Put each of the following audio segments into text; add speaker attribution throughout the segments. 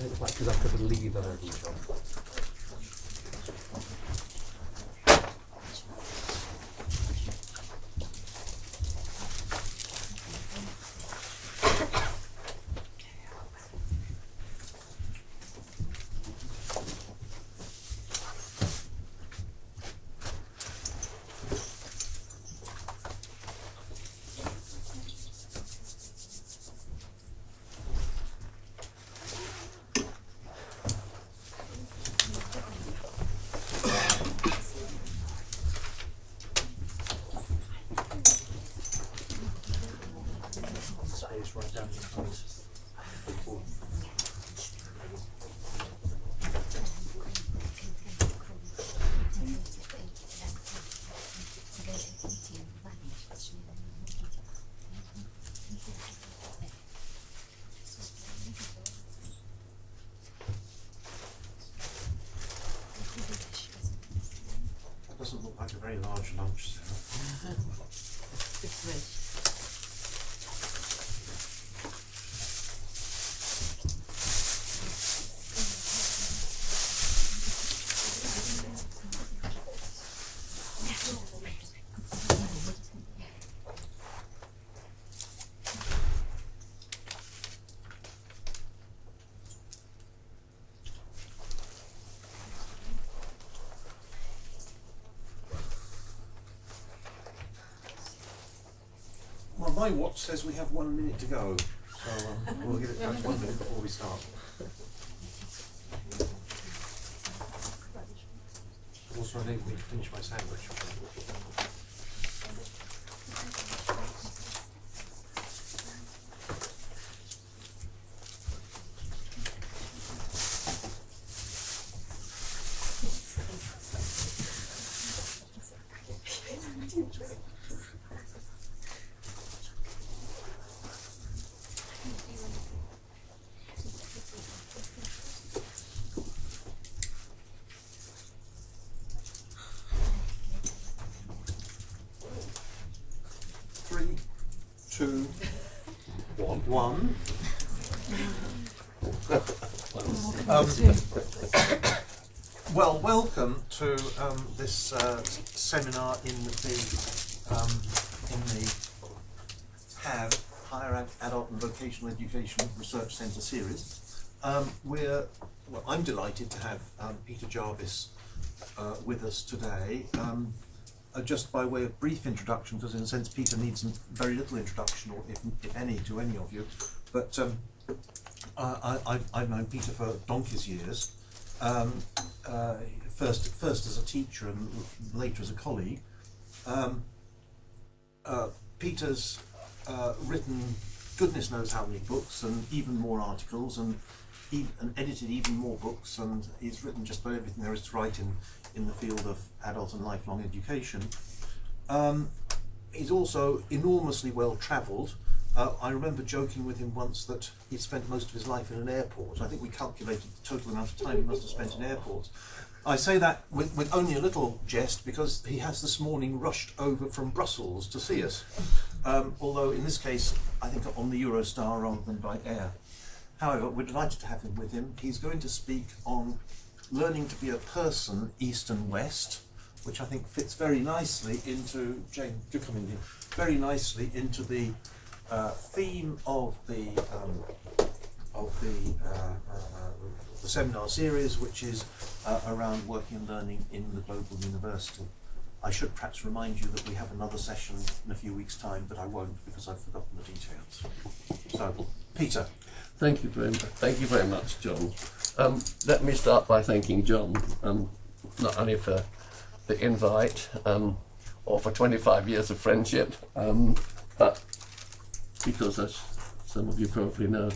Speaker 1: take the plaque because I could leave that open, John. Right down to the place. That doesn't look like a very large lunch, Sarah.
Speaker 2: It's rich.
Speaker 1: Well, my watch says we have 1 minute to go, so we'll give it back 1 minute before we start. Also, I need to finish my sandwich. Three, two, one. Well, welcome to this seminar in the HAV, Higher Adult and Vocational Education Research Centre series. I'm delighted to have Peter Jarvis with us today. Just by way of brief introduction, because in a sense Peter needs very little introduction, or if any, to any of you. But I've known Peter for donkey's years. First as a teacher and later as a colleague. Peter's written goodness knows how many books and even more articles, and edited even more books, and he's written just about everything there is to write in the field of adult and lifelong education. He's also enormously well travelled. I remember joking with him once that he'd spent most of his life in an airport. I think we calculated the total amount of time he must have spent in airports. I say that with only a little jest because he has this morning rushed over from Brussels to see us. Although in this case, I think on the Eurostar rather than by air. However, we're delighted to have him with him. He's going to speak on learning to be a person, East and West, which I think fits very nicely into, Jane, do come in here, very nicely into the theme of the seminar series, which is around working and learning in the global university. I should perhaps remind you that we have another session in a few weeks' time, but I won't because I've forgotten the details. So, Peter.
Speaker 3: Thank you very much, John. Let me start by thanking John, not only for the invite or for 25 years of friendship, but because, as some of you probably know,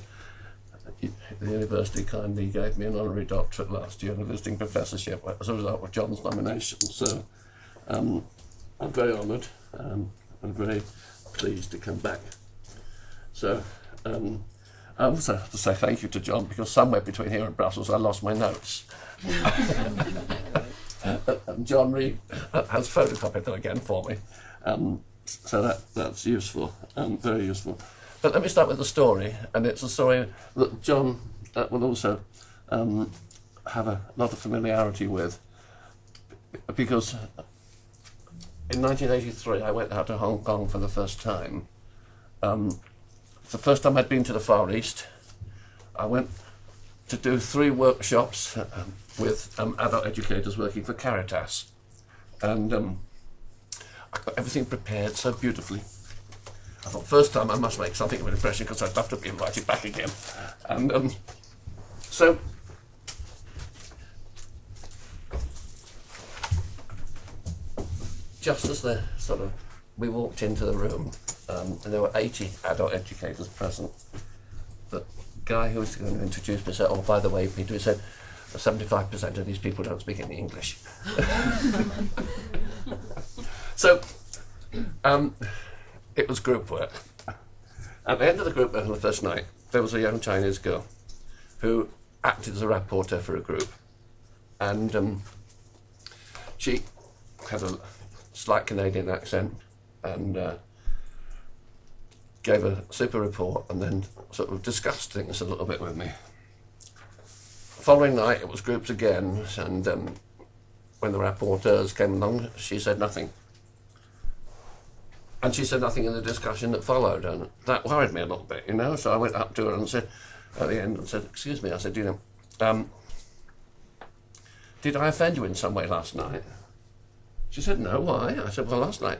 Speaker 3: the university kindly gave me an honorary doctorate last year and a visiting professorship as a result of John's nomination. So I'm very honoured and very pleased to come back. So I also have to say thank you to John, because somewhere between here and Brussels I lost my notes. John Reed has photocopied them again for me, so that's useful, very useful. But let me start with the story, and it's a story that John will also have a lot of familiarity with, because in 1983 I went out to Hong Kong for the first time. The first time I'd been to the Far East. I went to do 3 workshops with adult educators working for Caritas, and I got everything prepared so beautifully. I thought, first time I must make something of an impression because I'd love to be invited back again. And so just as we walked into the room, and there were 80 adult educators present, the guy who was going to introduce me said, "Oh, by the way, Peter," he said, "75% of these people don't speak any English." So it was group work. At the end of the group work on the first night, there was a young Chinese girl who acted as a rapporteur for a group, and she had a slight Canadian accent and gave a super report and then sort of discussed things a little bit with me. The following night it was groups again, and when the rapporteurs came along, she said nothing. And she said nothing in the discussion that followed, and that worried me a little bit, you know. So I went up to her and said, at the end, and said, "Excuse me," I said, "You know, did I offend you in some way last night?" She said, "No, why?" I said, "Well, last night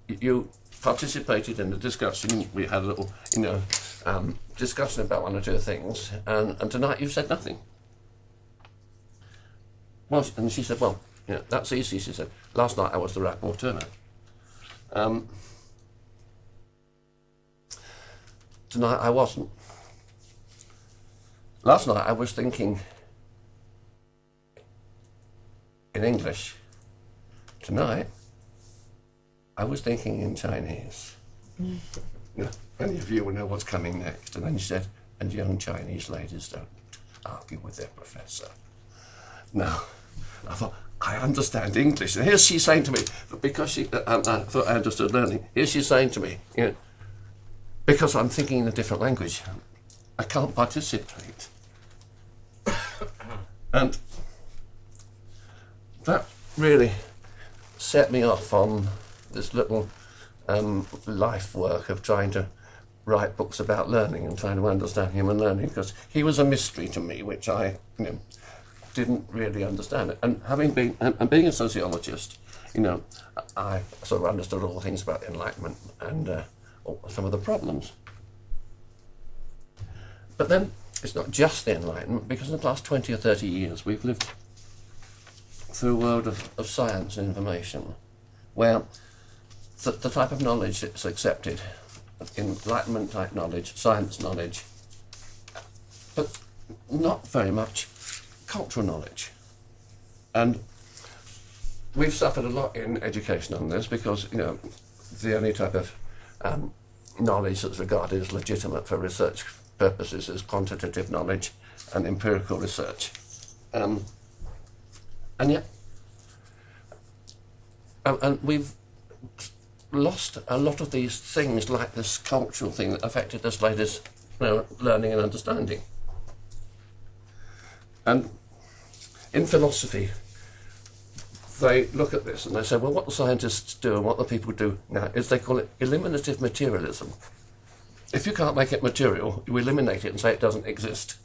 Speaker 3: you participated in the discussion. We had a little, you know, discussion about 1 or 2 things, and tonight you said nothing." Well, and she said, "Well, you know, that's easy." She said, "Last night I was the rapporteur. Tonight I wasn't. Last night I was thinking in English. Tonight I was thinking in Chinese." Now, many of you will know what's coming next. And then she said, "And young Chinese ladies don't argue with their professor." Now, I thought, I understand English. And here's she saying to me, because she, I thought I understood learning, here's she saying to me, you know, because I'm thinking in a different language, I can't participate. And that really set me off on this little life work of trying to write books about learning and trying to understand human learning, because he was a mystery to me, which I, you know, didn't really understand. And having been, and being a sociologist, you know, I sort of understood all the things about the Enlightenment and some of the problems. But then it's not just the Enlightenment, because in the last 20 or 30 years we've lived through a world of science and information, where the type of knowledge that's accepted, Enlightenment type knowledge, science knowledge, but not very much cultural knowledge. And we've suffered a lot in education on this, because, you know, the only type of knowledge that's regarded as legitimate for research purposes is quantitative knowledge and empirical research. And yet, and we've lost a lot of these things, like this cultural thing that affected this latest, you know, learning and understanding. And in philosophy, they look at this and they say, well, what the scientists do and what the people do now is they call it eliminative materialism. If you can't make it material, you eliminate it and say it doesn't exist.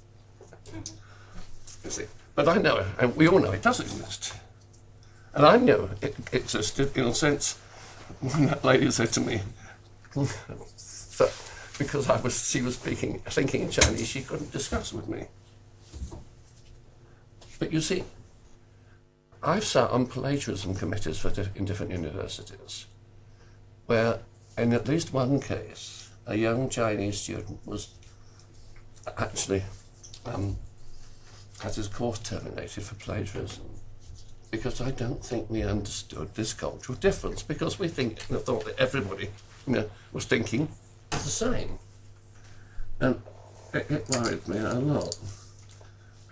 Speaker 3: You see? But I know, and we all know it does exist. And I know it existed in a sense when that lady said to me that because she was thinking in Chinese, she couldn't discuss with me. But you see, I've sat on plagiarism committees in different universities, where in at least one case, a young Chinese student was actually had his course terminated for plagiarism, because I don't think we understood this cultural difference, because we thought that everybody, you know, was thinking the same. And it worried me a lot.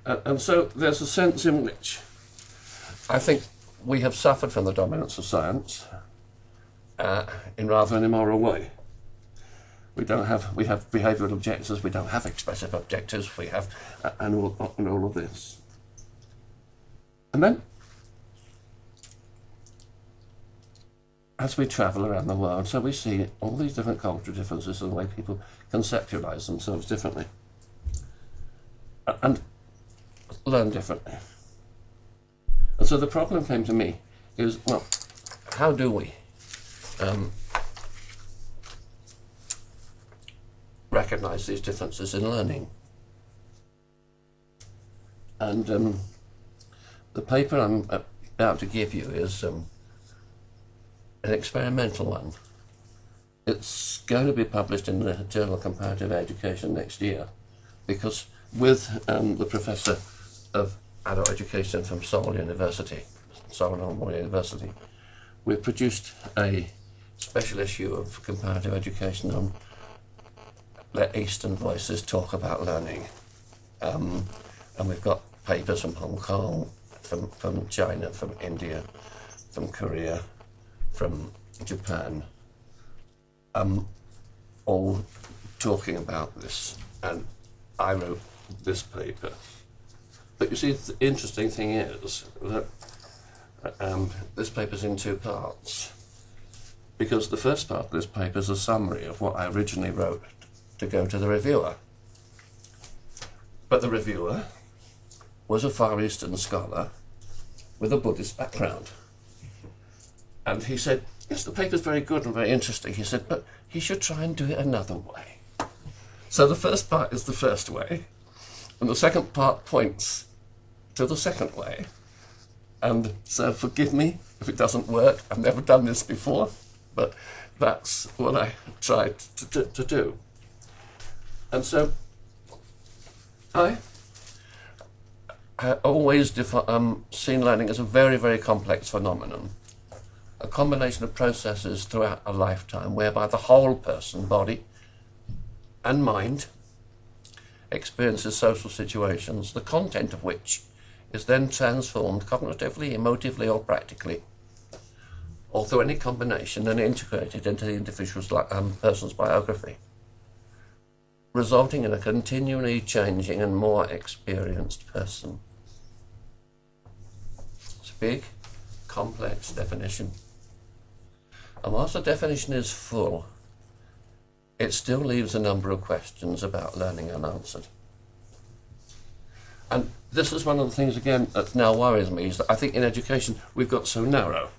Speaker 3: And so there's a sense in which I think we have suffered from the dominance of science in rather an immoral way. We have behavioural objectives, we don't have expressive objectives, we have, and all of this. And then, as we travel around the world, so we see all these different cultural differences in the way people conceptualise themselves differently and learn differently. And so the problem came to me is, well, how do we recognise these differences in learning? And the paper I'm about to give you is an experimental one. It's going to be published in the journal Comparative Education next year, because with the Professor of Adult Education from Seoul University, we've produced a special issue of Comparative Education on Let Eastern Voices Talk About Learning. And we've got papers from Hong Kong, from China, from India, from Korea, from Japan, all talking about this. And I wrote this paper. But you see, the interesting thing is that this paper's in two parts, because the first part of this paper is a summary of what I originally wrote to go to the reviewer. But the reviewer was a Far Eastern scholar with a Buddhist background. And he said, yes, the paper's very good and very interesting. He said, but he should try and do it another way. So the first part is the first way, and the second part points to the second way. And so forgive me if it doesn't work. I've never done this before, but that's what I tried to do. And so I always seen learning as a very, very complex phenomenon, a combination of processes throughout a lifetime whereby the whole person, body and mind, experiences social situations, the content of which is then transformed cognitively, emotively or practically, or through any combination, and integrated into the individual's person's biography, resulting in a continually changing and more experienced person. It's a big, complex definition. And whilst the definition is full, it still leaves a number of questions about learning unanswered. And this is one of the things, again, that now worries me, is that I think in education we've got so narrow,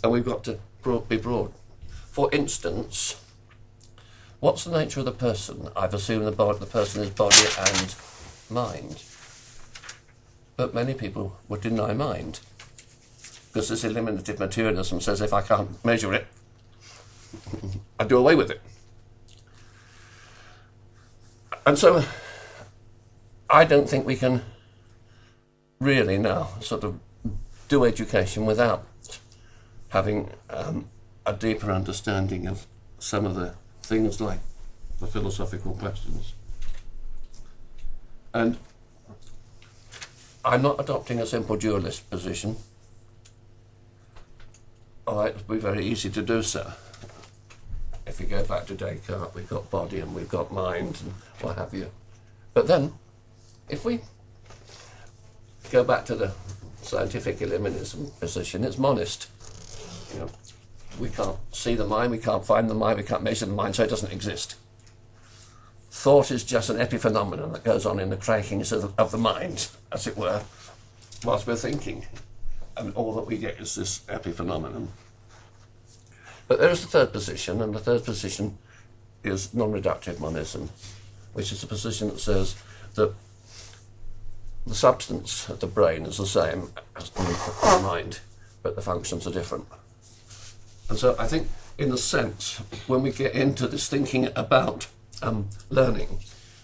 Speaker 3: and we've got to be broad. For instance, what's the nature of the person? I've assumed the person is body and mind. But many people would deny mind, because this eliminative materialism says if I can't measure it, I do away with it. And so I don't think we can really now sort of do education without having a deeper understanding of some of the things like the philosophical questions. And I'm not adopting a simple dualist position. All right, it would be very easy to do so. If you go back to Descartes, we've got body and we've got mind and what have you. But then, if we go back to the scientific eliminatism position, it's monist. You know, we can't see the mind, we can't find the mind, we can't measure the mind, so it doesn't exist. Thought is just an epiphenomenon that goes on in the crankings of the mind, as it were, whilst we're thinking. And all that we get is this epiphenomenon. But there is the third position, and the third position is non-reductive monism, which is a position that says that the substance of the brain is the same as the mind, but the functions are different. And so I think, in a sense, when we get into this thinking about learning,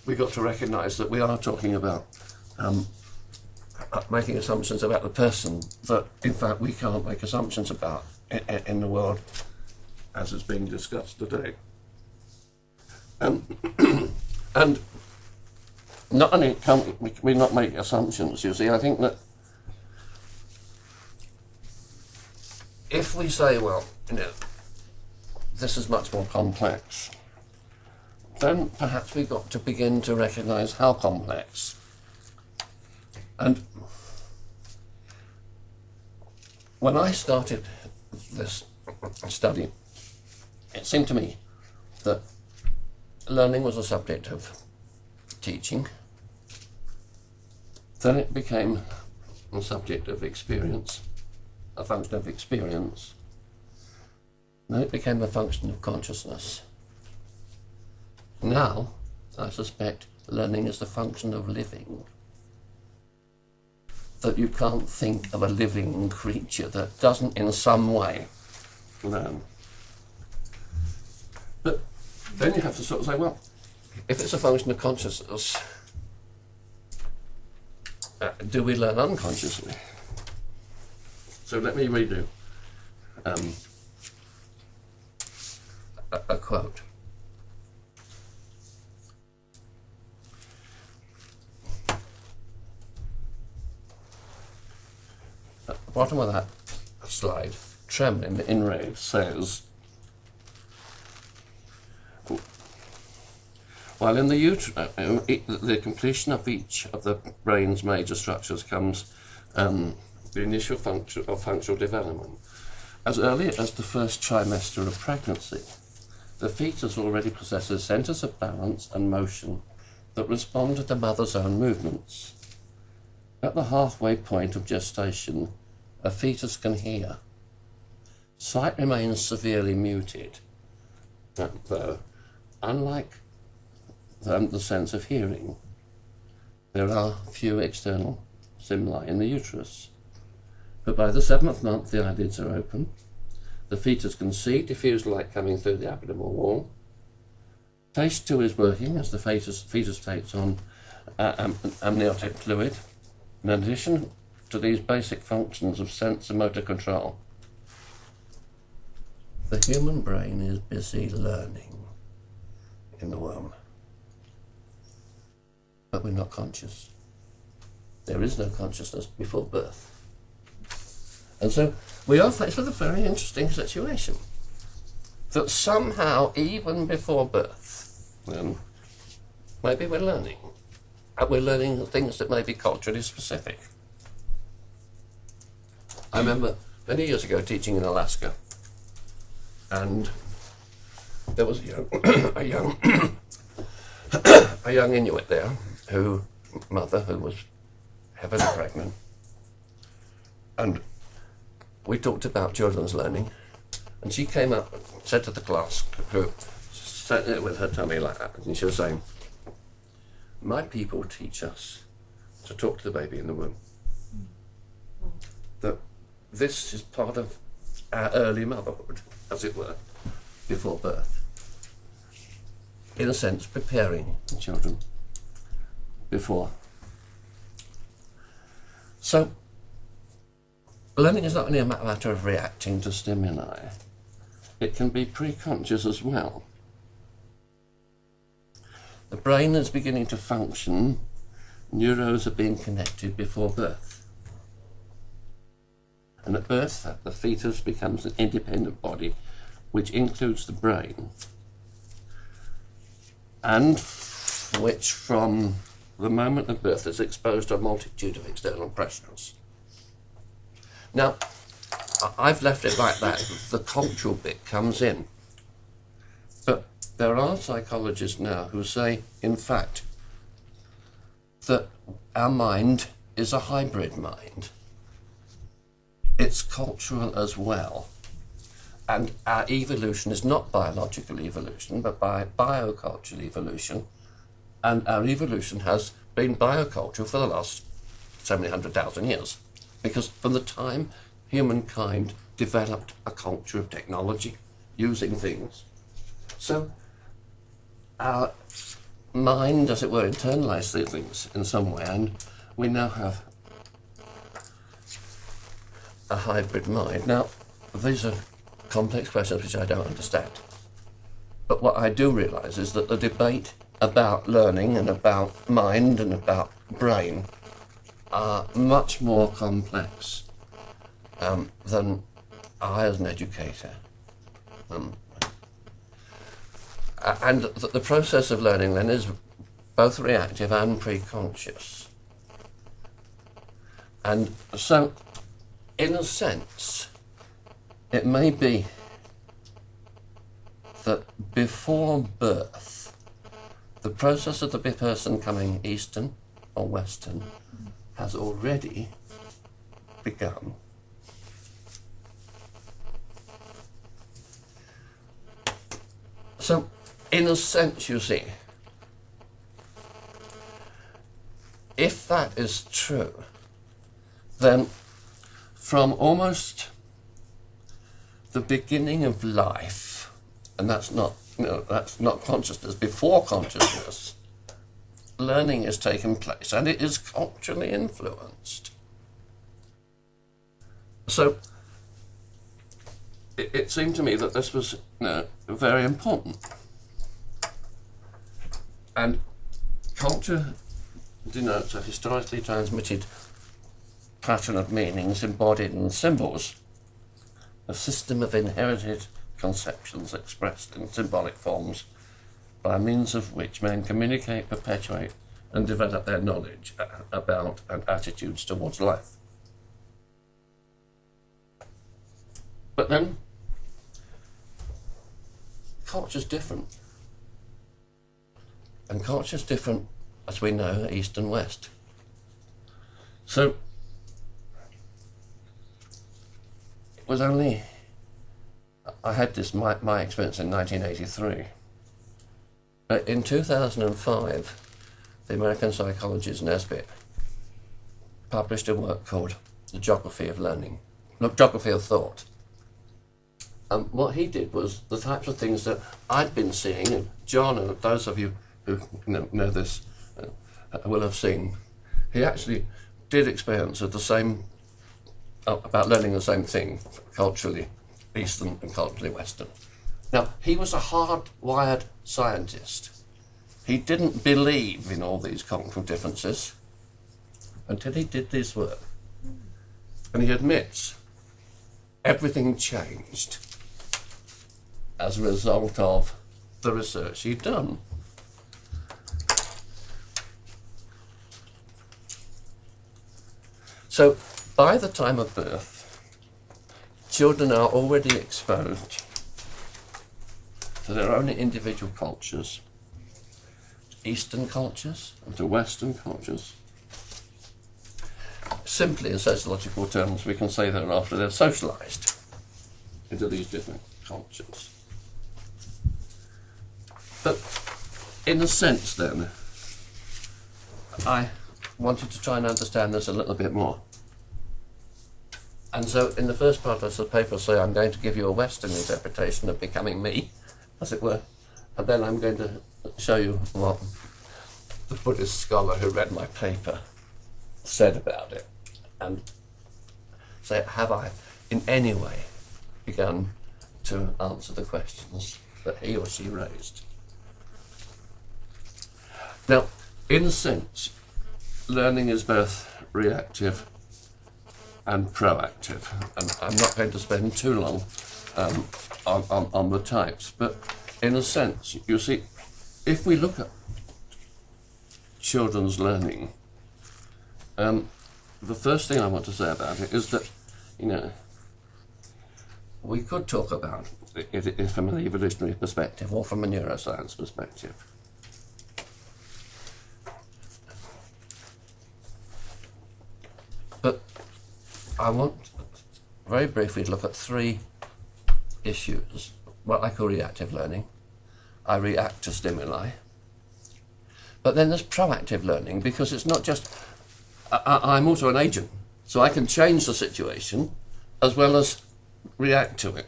Speaker 3: we've got to recognise that we are talking about making assumptions about the person that, in fact, we can't make assumptions about in the world as is being discussed today. And not only can we not make assumptions, you see, I think that if we say, well, you know, this is much more complex, then perhaps we've got to begin to recognise how complex. And when I started this study, it seemed to me that learning was a subject of teaching. Then it became a subject of experience, a function of experience. Then it became a function of consciousness. Now, I suspect learning is the function of living. That you can't think of a living creature that doesn't in some way learn. But then you have to sort of say, well, if it's a function of consciousness, do we learn unconsciously? So let me redo a quote. At the bottom of that slide, trembling in red, says, while in the completion of each of the brain's major structures comes the initial functional development. As early as the first trimester of pregnancy, the fetus already possesses centres of balance and motion that respond to the mother's own movements. At the halfway point of gestation, a fetus can hear. Sight remains severely muted, though, unlike the sense of hearing, there are few external stimuli in the uterus. But by the 7th month, the eyelids are open. The fetus can see diffused light coming through the abdominal wall. Taste too is working as the fetus takes on amniotic fluid. In addition to these basic functions of sense and motor control, the human brain is busy learning in the womb. But we're not conscious. There is no consciousness before birth. And so we are faced with a very interesting situation. That somehow, even before birth, maybe we're learning. And we're learning things that may be culturally specific. I remember many years ago teaching in Alaska, and there was a young Inuit there, mother who was heavily pregnant, and we talked about children's learning, and she came up and said to the class, who sat there with her tummy like that, and she was saying, "My people teach us to talk to the baby in the womb. That this is part of our early motherhood, as it were, before birth. In a sense, preparing the children before." So, learning is not only a matter of reacting to stimuli, it can be pre-conscious as well. The brain is beginning to function, neurons are being connected before birth. And at birth, the fetus becomes an independent body, which includes the brain, and which from the moment of birth is exposed to a multitude of external pressures. Now, I've left it like that. The cultural bit comes in. But there are psychologists now who say, in fact, that our mind is a hybrid mind. It's cultural as well. And our evolution is not biological evolution, but biocultural evolution. And our evolution has been biocultural for the last so many 100,000 years. Because from the time humankind developed a culture of technology, using things, so our mind, as it were, internalized these things in some way, and we now have a hybrid mind. Now, these are complex questions which I don't understand. But what I do realise is that the debate about learning and about mind and about brain are much more complex than I, as an educator, And the process of learning then is both reactive and preconscious. And so, in a sense, it may be that before birth, the process of the person coming Eastern or Western has already begun. So, in a sense, you see, if that is true, then from almost the beginning of life, and that's not consciousness, before consciousness, learning has taken place, and it is culturally influenced. So it seemed to me that this was very important. And culture denotes a historically transmitted pattern of meanings embodied in symbols, a system of inherited conceptions expressed in symbolic forms by means of which men communicate, perpetuate, and develop their knowledge about and attitudes towards life. But then, culture's different. And culture's different, as we know, East and West. So, it was only, I had this, my experience in 1983. In 2005, the American psychologist Nesbitt published a work called The Geography of Learning, Geography of Thought. What he did was the types of things that I'd been seeing, and John and those of you who know this will have seen. He actually did experience of the same, about learning the same thing, culturally Eastern and culturally Western. Now, he was a hardwired scientist. He didn't believe in all these cultural differences until he did this work. And he admits everything changed as a result of the research he'd done. So, by the time of birth, children are already exposed to their own individual cultures, to Eastern cultures and to Western cultures. Simply in sociological terms, we can say thereafter they're socialised into these different cultures. But in a sense then, I wanted to try and understand this a little bit more. And so in the first part of the paper I say I'm going to give you a Western interpretation of becoming me, as it were, and then I'm going to show you what the Buddhist scholar who read my paper said about it, and say, have I in any way begun to answer the questions that he or she raised? Now, in a sense, learning is both reactive and proactive, and I'm not going to spend too long on the types, but in a sense, you see, if we look at children's learning, the first thing I want to say about it is that, we could talk about it from an evolutionary perspective or from a neuroscience perspective. But I want very briefly to look at three issues. What I call reactive learning. I react to stimuli. But then there's proactive learning, because it's not just, I'm also an agent, so I can change the situation as well as react to it.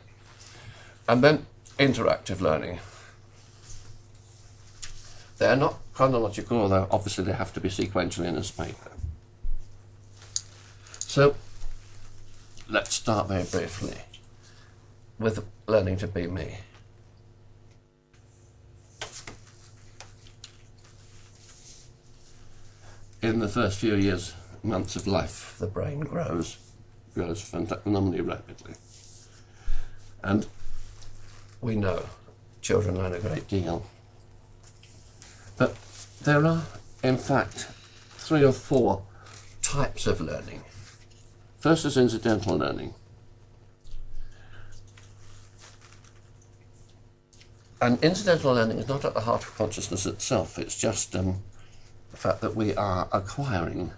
Speaker 3: And then interactive learning. They're not chronological, although obviously they have to be sequential in this paper. So, let's start very briefly with learning to be me. In the first few years, months of life, the brain grows phenomenally rapidly. And we know children learn a great deal. But there are, in fact, 3 or 4 types of learning. First is incidental learning. And incidental learning is not at the heart of consciousness itself. It's just the fact that we are acquiring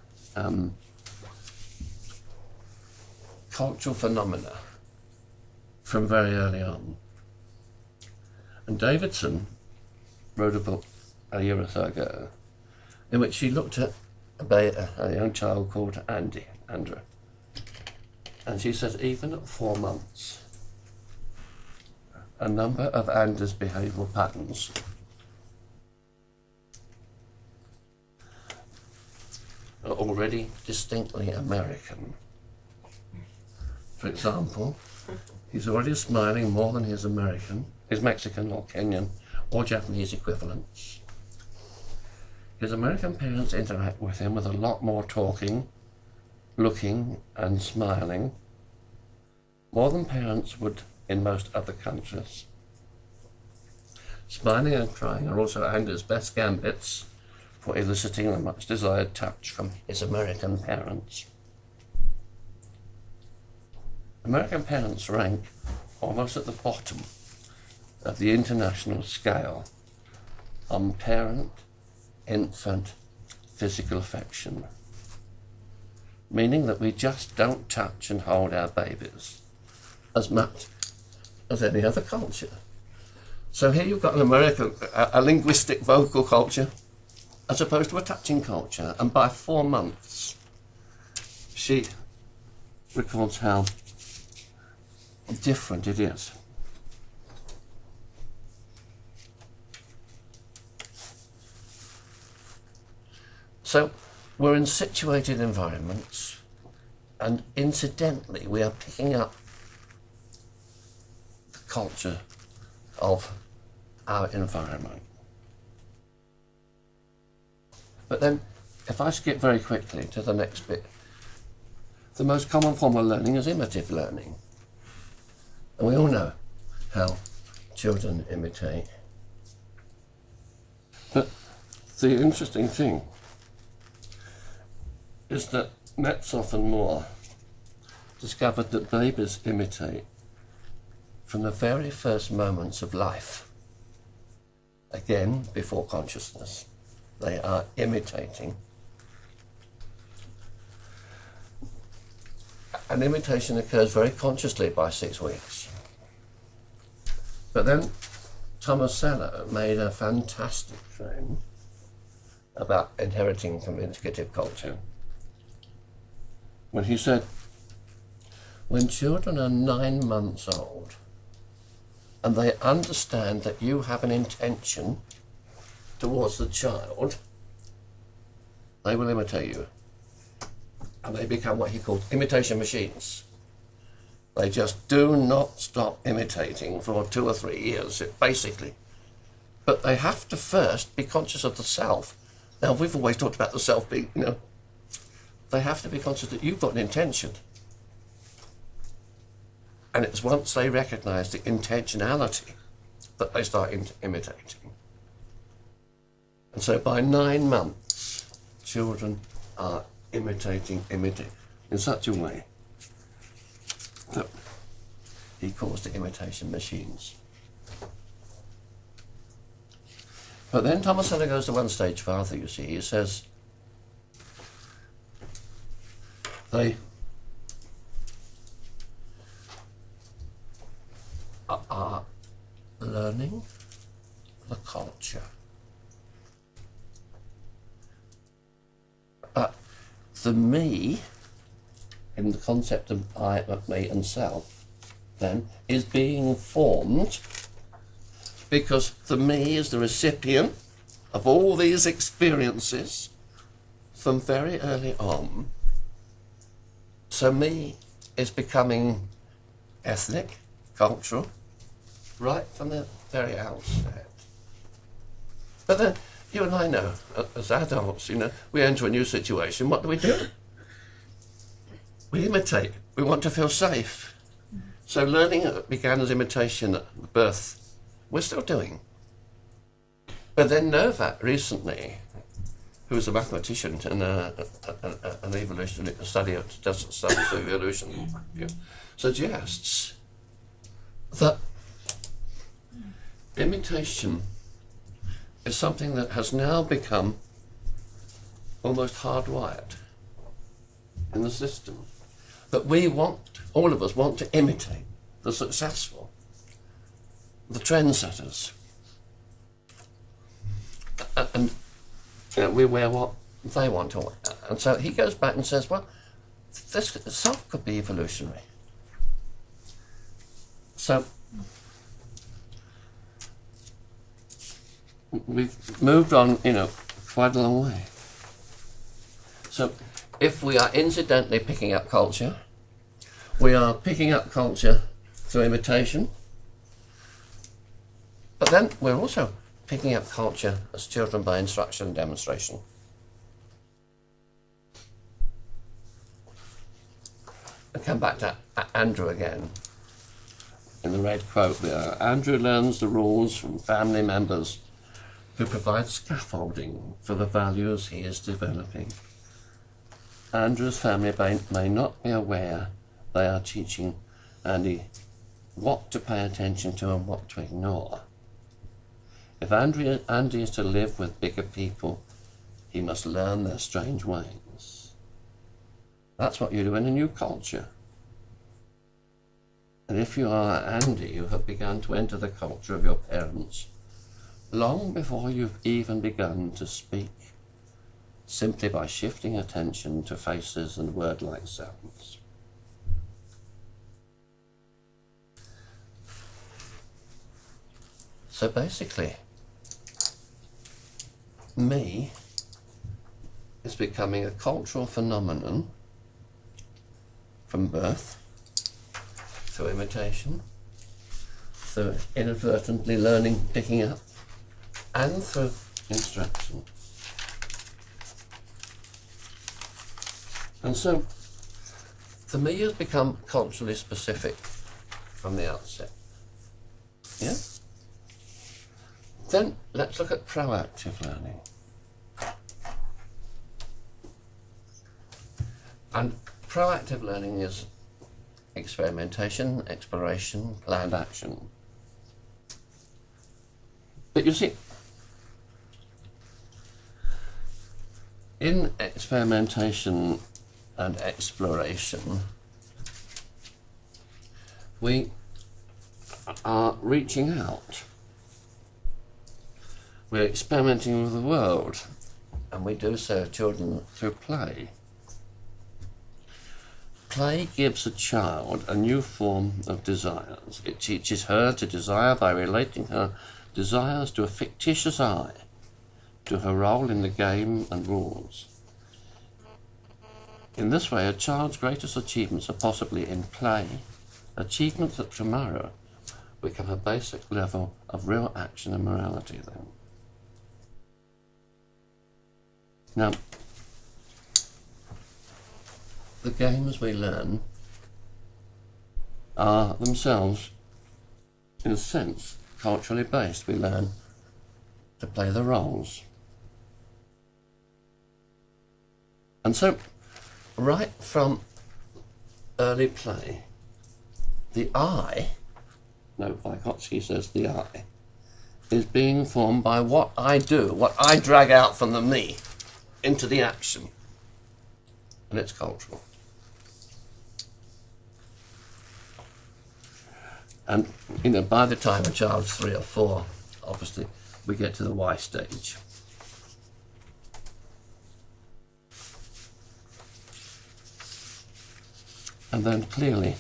Speaker 3: cultural phenomena from very early on. And Davidson wrote a book a year or so ago in which he looked at a young child called Andrew. And she said even at 4 months, a number of Andrew's behavioural patterns are already distinctly American. For example, he's already smiling more than his Mexican or Kenyan or Japanese equivalents. His American parents interact with him with a lot more talking, looking and smiling, more than parents would in most other countries. Smiling and crying are also Andrew's best gambits for eliciting the much desired touch from his American parents. American parents rank almost at the bottom of the international scale on parent-infant physical affection, meaning that we just don't touch and hold our babies as much as any other culture. So here you've got an American, a linguistic vocal culture, as opposed to a touching culture. And by 4 months, she records how different it is. So we're in situated environments, and incidentally we are picking up the culture of our environment. But then, if I skip very quickly to the next bit, the most common form of learning is imitative learning. And we all know how children imitate. But the interesting thing is that Metzoff and Moore discovered that babies imitate from the very first moments of life. Again, before consciousness, they are imitating. An imitation occurs very consciously by 6 weeks. But then Thomas Seller made a fantastic claim about inheriting communicative culture when he said, when children are 9 months old and they understand that you have an intention towards the child, they will imitate you. And they become what he called imitation machines. They just do not stop imitating for 2 or 3 years, basically. But they have to first be conscious of the self. Now, we've always talked about the self being, they have to be conscious that you've got an intention. And it's once they recognise the intentionality that they start imitating. And so by 9 months, children are imitating in such a way that he calls the imitation machines. But then Thomas Seller goes to one stage farther, you see. He says they are learning the culture. But the me, in the concept of I, me and self, then, is being formed because the me is the recipient of all these experiences from very early on. So me is becoming ethnic, cultural, right from the very outset. But then, you and I know, as adults, we enter a new situation, what do? We imitate. We want to feel safe. So learning began as imitation at birth we're still doing. But then Novak recently, who's a mathematician and an evolutionary studies evolution, suggests that imitation is something that has now become almost hardwired in the system. That all of us want to imitate the successful, the trendsetters. And we wear what they want to wear. And so he goes back and says, well, this itself could be evolutionary. So we've moved on, quite a long way. So if we are incidentally picking up culture, we are picking up culture through imitation, but then we're also picking up culture as children by instruction and demonstration. I come back to Andrew again. In the red quote there, Andrew learns the rules from family members who provide scaffolding for the values he is developing. Andrew's family may not be aware they are teaching Andy what to pay attention to and what to ignore. If Andy is to live with bigger people, he must learn their strange ways. That's what you do in a new culture. And if you are Andy, you have begun to enter the culture of your parents long before you've even begun to speak, simply by shifting attention to faces and word-like sounds. So basically, me is becoming a cultural phenomenon from birth, through imitation, through inadvertently learning, picking up, and through instruction. And so, the me has become culturally specific from the outset. Yeah? Then let's look at proactive learning. And proactive learning is experimentation, exploration, planned action. But you see, in experimentation and exploration, we are reaching out. We're experimenting with the world, and we do so, children, through play. Play gives a child a new form of desires. It teaches her to desire by relating her desires to a fictitious I, to her role in the game and rules. In this way, a child's greatest achievements are possibly in play, achievements that tomorrow become a basic level of real action and morality then. Now, the games we learn are themselves, in a sense, culturally based. We learn to play the roles. And so, right from early play, the I, Vygotsky says the I, is being formed by what I do, what I drag out from the me into the action. And it's cultural. And, by the time a child's 3 or 4, obviously, we get to the Y stage. And then clearly,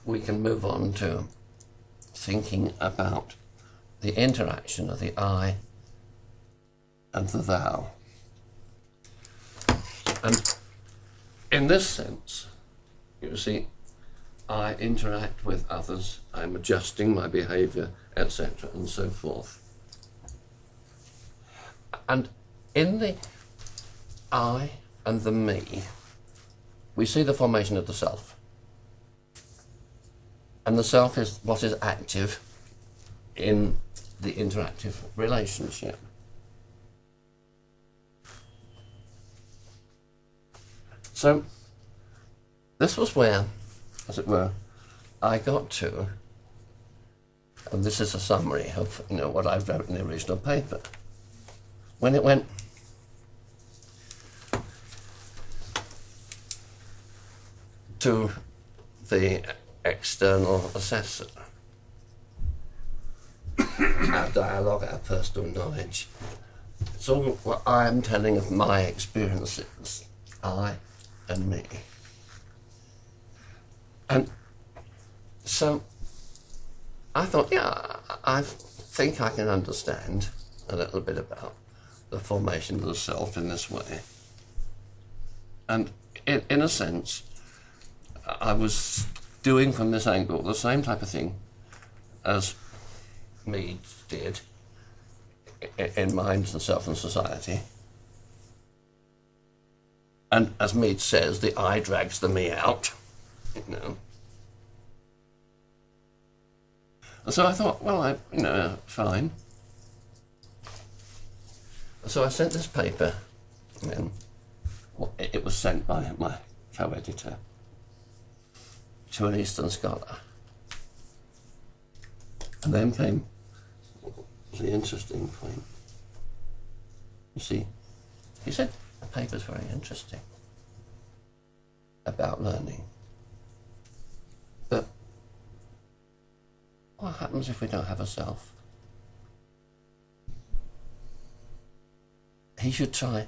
Speaker 3: we can move on to thinking about the interaction of the I and the thou. And in this sense, you see, I interact with others, I'm adjusting my behaviour, etc., and so forth. And in the I and the me, we see the formation of the self. And the self is what is active in the interactive relationship. So this was where, as it were, I got to, and this is a summary of what I wrote in the original paper. When it went to the external assessor, our dialogue, our personal knowledge, it's all what I am telling of my experiences, I and me. And so I thought, yeah, I think I can understand a little bit about the formation of the self in this way. And in a sense, I was doing from this angle the same type of thing as Mead did in Mind, the Self and Society. And as Mead says, the I drags the me out, And so I thought, well, fine. So I sent this paper, and it was sent by my co-editor to an Eastern scholar. And then came the interesting point. You see, he said the paper's very interesting about learning. But what happens if we don't have a self? He should try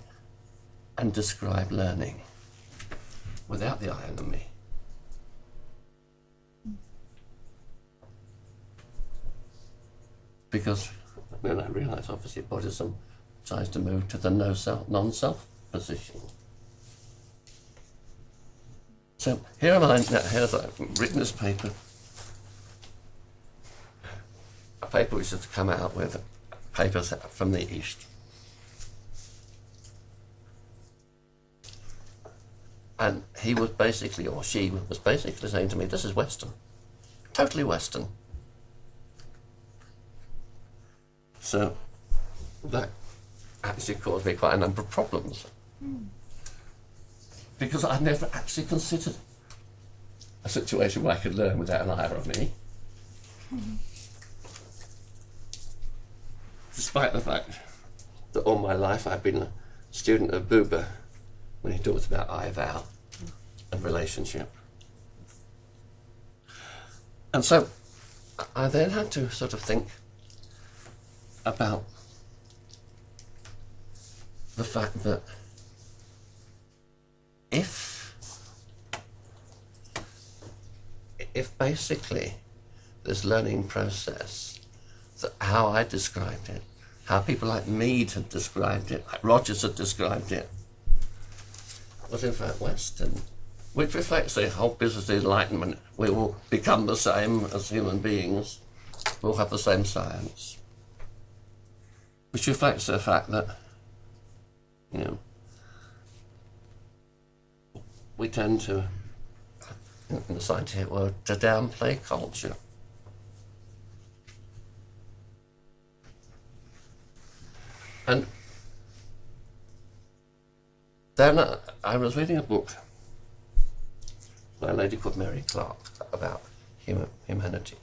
Speaker 3: and describe learning without the I and the me. Because then I realised, obviously, Buddhism tries to move to the non-self position. So here am I, now here's I've written this paper, a paper which has come out with papers from the East. And he was basically, or she was basically saying to me, this is Western, totally Western. So that actually caused me quite a number of problems. Because I'd never actually considered a situation where I could learn without an I or a me. Despite the fact that all my life I've been a student of Buber when he talks about I vow and relationship. And so I then had to sort of think about the fact that if basically this learning process, that how I described it, how people like Mead had described it, like Rogers had described it, was in fact Western, which reflects the whole business of enlightenment. We will become the same as human beings, we'll have the same science. Which reflects the fact that, we tend to, in the scientific world, to downplay culture. And then I was reading a book by a lady called Mary Clark about humanity.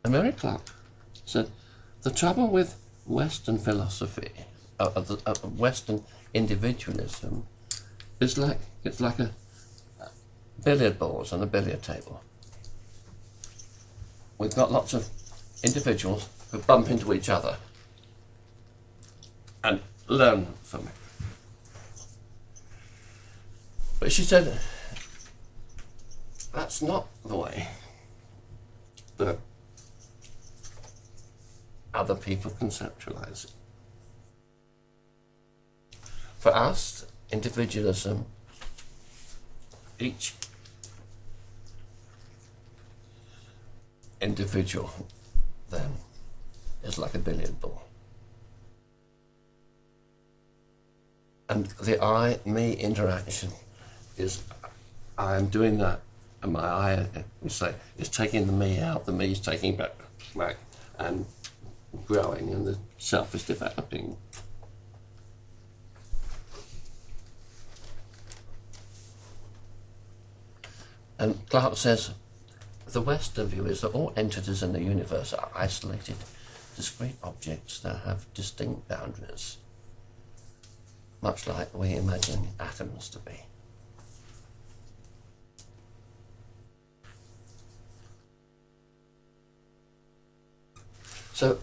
Speaker 3: And Mary Clark said, the trouble with Western philosophy, Western individualism, is it's like a billiard balls on a billiard table. We've got lots of individuals who bump into each other and learn from it. But she said, that's not the way that other people conceptualize it. For us, individualism, each individual then is like a billiard ball. And the I-me interaction is, I am doing that and my I, we say, is taking the me out, the me is taking back, and growing, and the self is developing. And Clarke says, the Western view is that all entities in the universe are isolated, discrete objects that have distinct boundaries, much like we imagine atoms to be. So,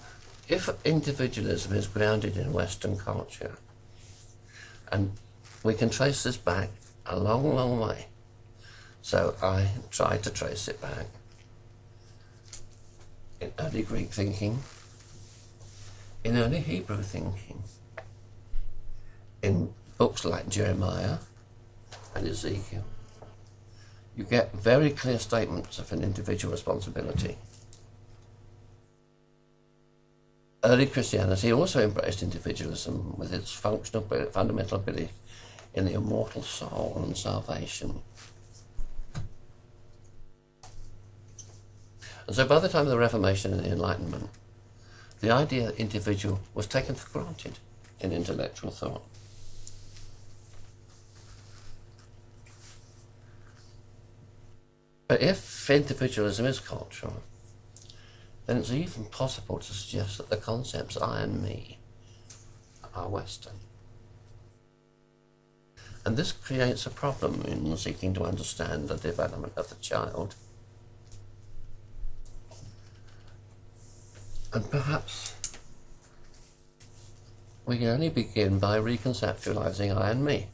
Speaker 3: if individualism is grounded in Western culture, and we can trace this back a long, long way, so I tried to trace it back in early Greek thinking, in early Hebrew thinking, in books like Jeremiah and Ezekiel. You get very clear statements of an individual responsibility. Early Christianity also embraced individualism with its fundamental belief in the immortal soul and salvation. And so by the time of the Reformation and the Enlightenment, the idea of individual was taken for granted in intellectual thought. But if individualism is cultural, then it's even possible to suggest that the concepts I and me are Western. And this creates a problem in seeking to understand the development of the child. And perhaps we can only begin by reconceptualizing I and me.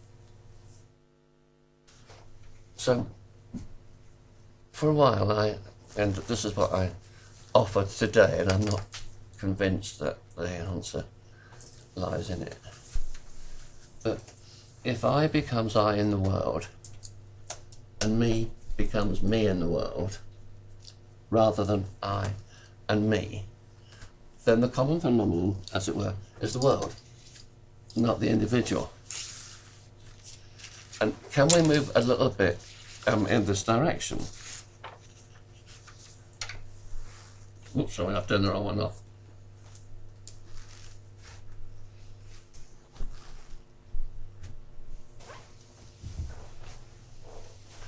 Speaker 3: So, for a while and this is what I offered today, and I'm not convinced that the answer lies in it. But if I becomes I in the world, and me becomes me in the world, rather than I and me, then the common phenomenon, as it were, is the world, not the individual. And can we move a little bit in this direction? Oops, sorry, I've turned the wrong one off.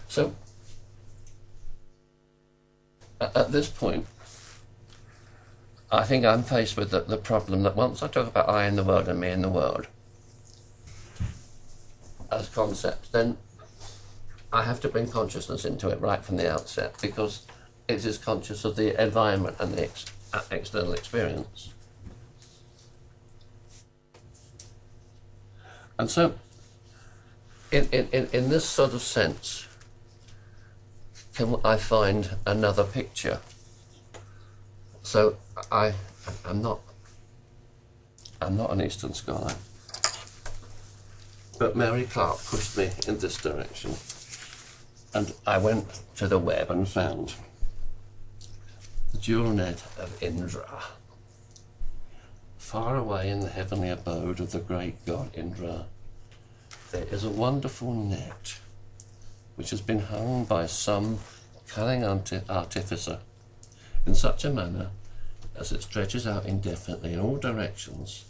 Speaker 3: So, at this point, I think I'm faced with the problem that once I talk about I in the world and me in the world as concepts, then I have to bring consciousness into it right from the outset, because it is conscious of the environment and the external experience. And so, in this sort of sense, can I find another picture? So I'm not an Eastern scholar, but Mary Clarke pushed me in this direction, and I went to the web and found the jewel net of Indra. Far away in the heavenly abode of the great god Indra, there is a wonderful net which has been hung by some cunning artificer in such a manner as it stretches out indefinitely in all directions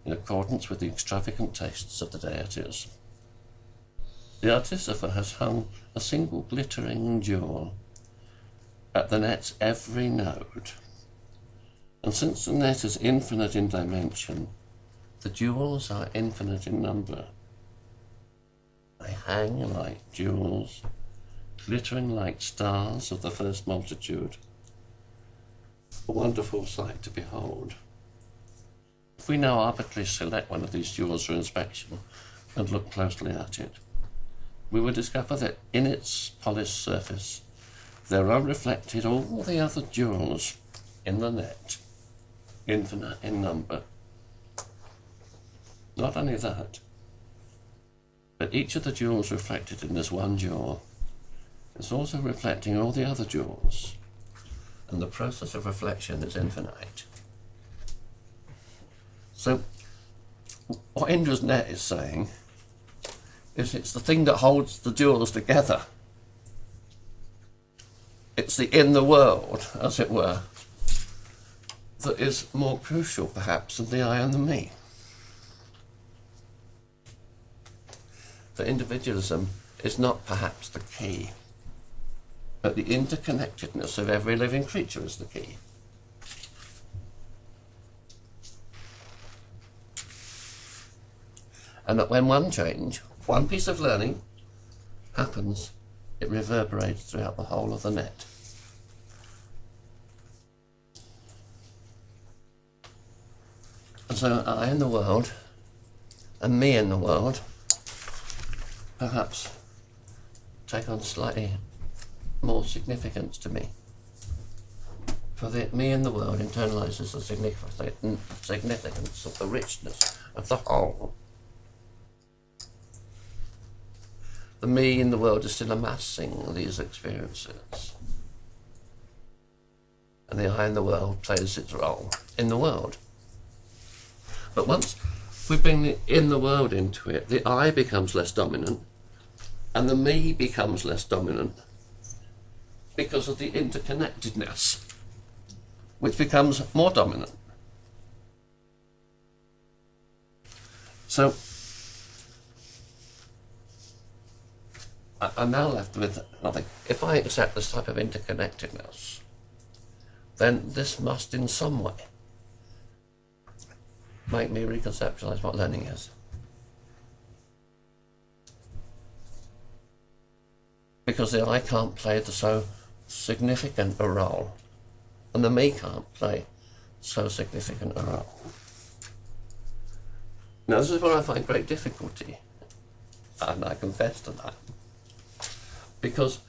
Speaker 3: in accordance with the extravagant tastes of the deities. The artificer has hung a single glittering jewel at the net's every node, and since the net is infinite in dimension, the jewels are infinite in number. They hang like jewels, glittering like stars of the first multitude. A wonderful sight to behold. If we now arbitrarily select one of these jewels for inspection and look closely at it, we will discover that in its polished surface there are reflected all the other jewels in the net, infinite in number. Not only that, but each of the jewels reflected in this one jewel is also reflecting all the other jewels, and the process of reflection is infinite. So, what Indra's net is saying is it's the thing that holds the jewels together. it's the in the world, as it were, that is more crucial perhaps than the I and the me. That individualism is not perhaps the key, but the interconnectedness of every living creature is the key. And that when one change, one piece of learning happens, it reverberates throughout the whole of the net. And so I in the world, and me in the world, perhaps take on slightly more significance to me. For the me in the world internalises the significance of the richness of the whole. The me in the world is still amassing these experiences. And the I in the world plays its role in the world. But once we bring the in the world into it, the I becomes less dominant and the me becomes less dominant because of the interconnectedness, which becomes more dominant. So I'm now left with nothing. If I accept this type of interconnectedness, then this must in some way make me reconceptualize what learning is. Because the I can't play so significant a role, and the me can't play so significant a role. Now this is where I find great difficulty, and I confess to that. Because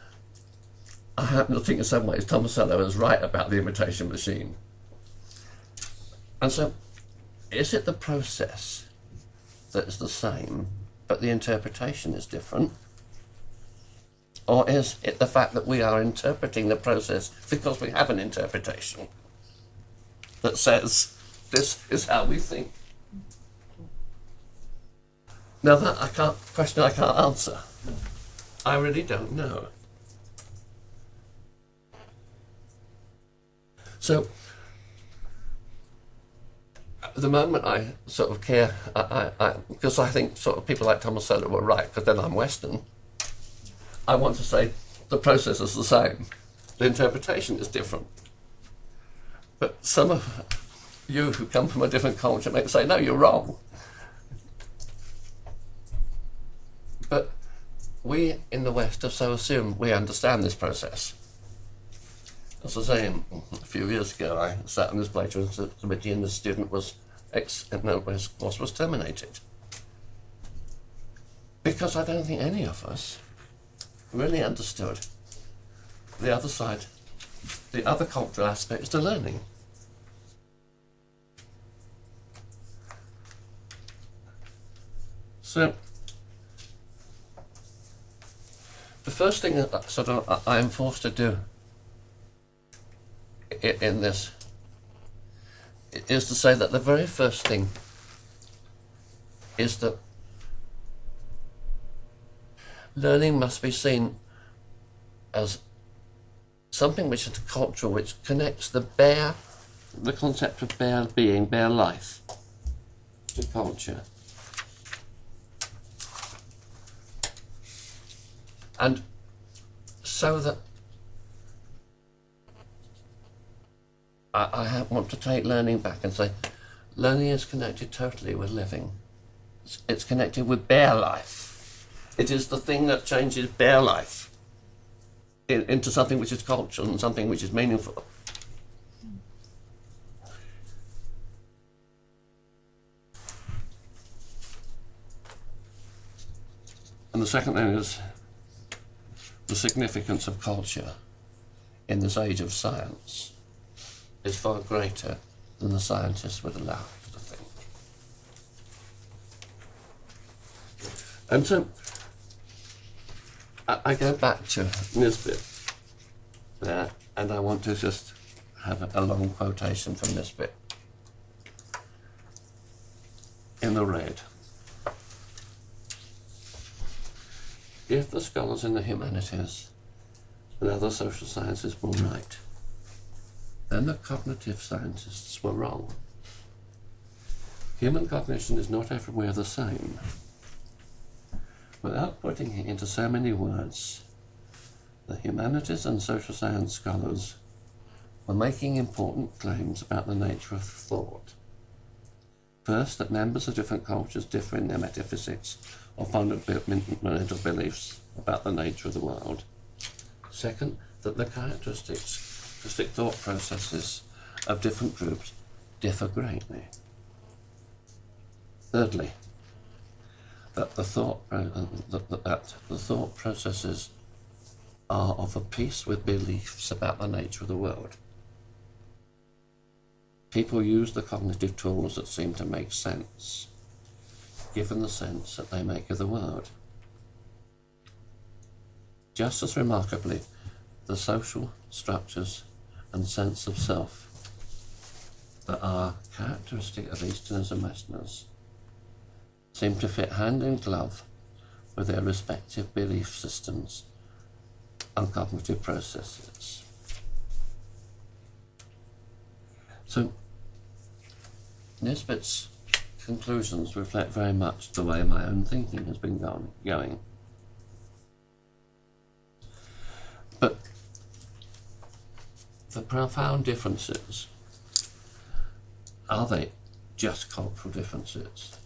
Speaker 3: I happen to think in some ways Tomasello is right about the imitation machine. And so, is it the process that is the same, but the interpretation is different? Or is it the fact that we are interpreting the process because we have an interpretation that says this is how we think? Now that question I can't answer. I really don't know. So, at the moment I sort of care, because I think sort of people like Tomasello were right, because then I'm Western. I want to say the process is the same. The interpretation is different. But some of you who come from a different culture may say, no, you're wrong. But we in the West have so assumed we understand this process. As I say, a few years ago I sat in this plagiarism committee and the student was his course was terminated. Because I don't think any of us really understood the other side, the other cultural aspects to learning. So the first thing that sort of I am forced to do in this is to say that the very first thing is that learning must be seen as something which is cultural, which connects the concept of bare being, bare life, to culture. And so that I want to take learning back and say, learning is connected totally with living. It's connected with bare life. It is the thing that changes bare life into something which is cultural and something which is meaningful. And the second thing is the significance of culture in this age of science is far greater than the scientists would allow us to think. And so I go back to Nisbet there, and I want to just have a long quotation from Nisbet in the red. If the scholars in the humanities and other social sciences were right, then the cognitive scientists were wrong. Human cognition is not everywhere the same. Without putting it into so many words, the humanities and social science scholars were making important claims about the nature of thought. First, that members of different cultures differ in their metaphysics or fundamental beliefs about the nature of the world. Second, that the characteristic thought processes of different groups differ greatly. Thirdly, that the thought processes are of a piece with beliefs about the nature of the world. People use the cognitive tools that seem to make sense, given the sense that they make of the world. Just as remarkably, the social structures and sense of self that are characteristic of Easterners and Westerners seem to fit hand in glove with their respective belief systems and cognitive processes. So, Nisbet's conclusions reflect very much the way my own thinking has been going. But the profound differences, are they just cultural differences,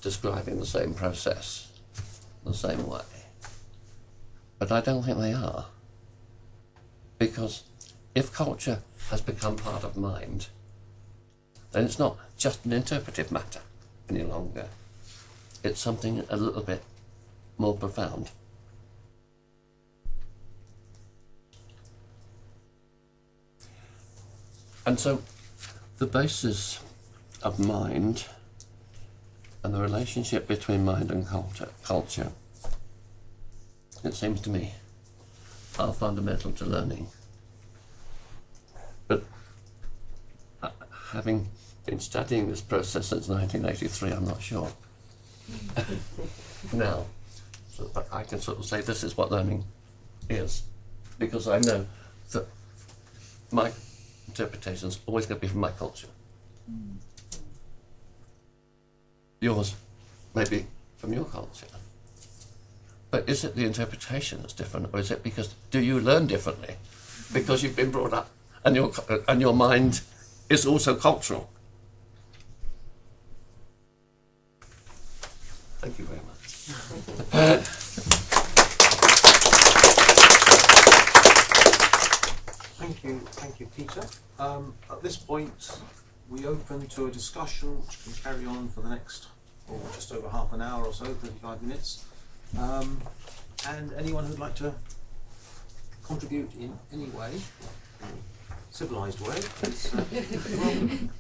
Speaker 3: describing the same process, the same way? But I don't think they are. Because if culture has become part of mind, then it's not just an interpretive matter any longer. It's something a little bit more profound. And so the basis of mind and the relationship between mind and culture, it seems to me, are fundamental to learning. But having been studying this process since 1983, I'm not sure. Now, but I can sort of say this is what learning is, because I know that my interpretation is always going to be from my culture. Yours may be from your culture. But is it the interpretation that's different, or is it because, do you learn differently? Because you've been brought up and your mind is also cultural. Thank you very much.
Speaker 1: Thank you, Peter. At this point, we open to a discussion which can carry on for the next, just over half an hour or so, 35 minutes. And anyone who'd like to contribute in any way, civilised way, is welcome.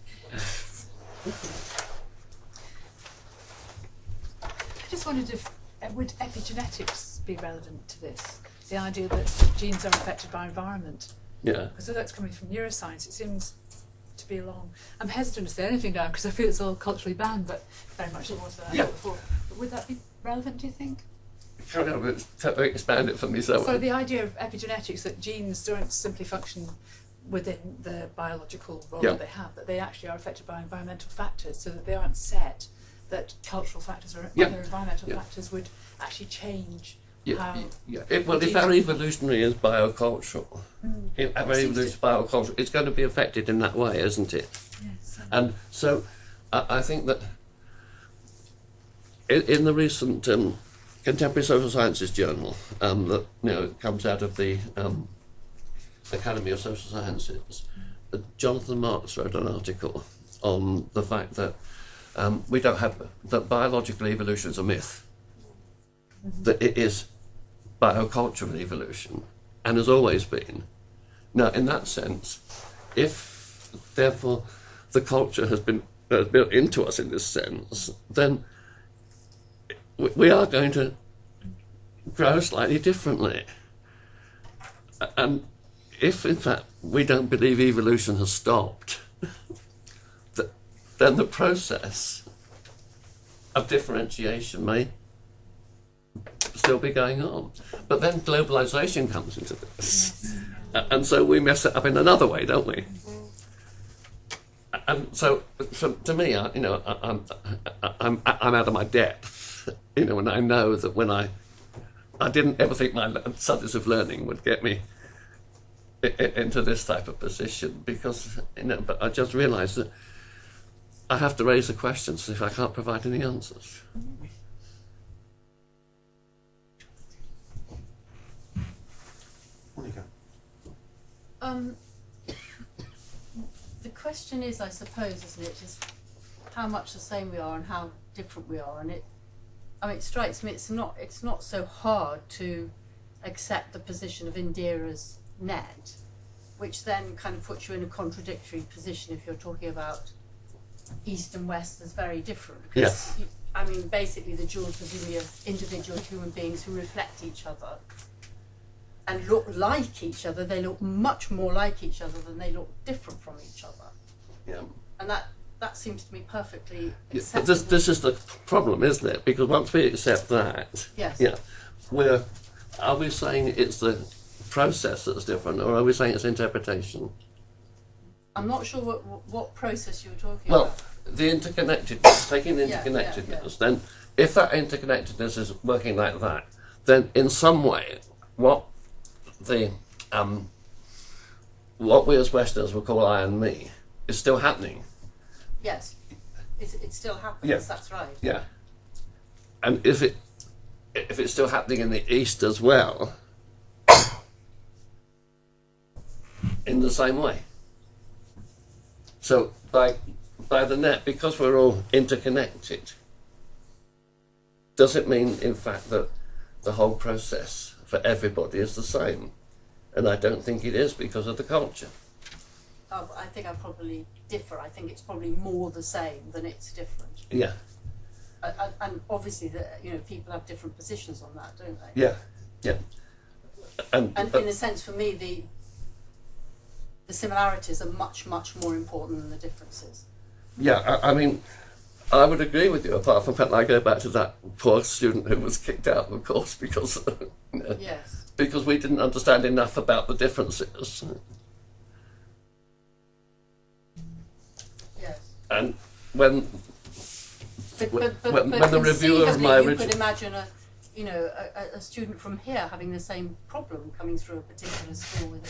Speaker 2: I just wondered if would epigenetics be relevant to this? The idea that genes are affected by environment.
Speaker 3: Yeah.
Speaker 2: Because that's coming from neuroscience. It seems to be along. I'm hesitant to say anything now because I feel it's all culturally banned, but very much it was before. But would that be relevant, do you think?
Speaker 3: Carry on, but expand it for me.
Speaker 2: So the idea of epigenetics, that genes don't simply function within the biological role they have, that they actually are affected by environmental factors, so that they aren't set, that cultural factors or other environmental factors would actually change how...
Speaker 3: If our evolutionary is biocultural, if our evolutionary is biocultural, it's going to be affected in that way, isn't it?
Speaker 2: Yes.
Speaker 3: And so I think that in the recent Contemporary Social Sciences Journal that comes out of the Academy of Social Sciences, Jonathan Marks wrote an article on the fact that we don't have that biological evolution is a myth, that it is biocultural evolution and has always been. Now, in that sense, if therefore the culture has been built into us in this sense, then we are going to grow slightly differently. And if in fact we don't believe evolution has stopped, then the process of differentiation may still be going on. But then globalization comes into this. And so we mess it up in another way, don't we? And so to me, I'm out of my depth, and I know that when I didn't ever think my studies of learning would get me into this type of position, because, but I just realised that I have to raise the questions if I can't provide any answers.
Speaker 1: Monica.
Speaker 4: The question is, I suppose, isn't it, is how much the same we are and how different we are. And it strikes me it's not so hard to accept the position of Indira's net, which then kind of puts you in a contradictory position if you're talking about East and West as very different.
Speaker 3: Yes.
Speaker 4: Basically the jewels presumably are individual human beings who reflect each other and look like each other. They look much more like each other than they look different from each other.
Speaker 3: Yeah.
Speaker 4: And that seems to me perfectly
Speaker 3: But
Speaker 4: acceptable.
Speaker 3: this is the problem, isn't it? Because once we accept that,
Speaker 4: Yes.
Speaker 3: yeah, are we saying it's the process that's different, or are we saying it's interpretation?
Speaker 4: I'm not sure what process you're talking
Speaker 3: Well,
Speaker 4: about.
Speaker 3: the interconnectedness, taking the
Speaker 4: Yeah,
Speaker 3: interconnectedness, then if that interconnectedness is working like that, then in some way, what we as Westerners will call I and me is still happening.
Speaker 4: Yes, it still happens.
Speaker 3: Yeah.
Speaker 4: That's right.
Speaker 3: Yeah. And if it's still happening in the East as well, in the same way. So by the net, because we're all interconnected, does it mean in fact that the whole process for everybody is the same? And I don't think it is, because of the culture.
Speaker 4: I think I probably differ. I think it's probably more the same than it's different.
Speaker 3: Yeah.
Speaker 4: And obviously, people have different positions on that, don't they?
Speaker 3: Yeah. Yeah. And
Speaker 4: in a sense, for me, the similarities are much, much more important than the differences.
Speaker 3: yeah, I would agree with you, apart from the fact that I go back to that poor student who was kicked out, of course, because
Speaker 4: Yes.
Speaker 3: because we didn't understand enough about the differences.
Speaker 4: Yes.
Speaker 3: And when
Speaker 4: But
Speaker 3: when the reviewer of my
Speaker 4: you
Speaker 3: original...
Speaker 4: could imagine a student from here having the same problem coming through a particular school. With,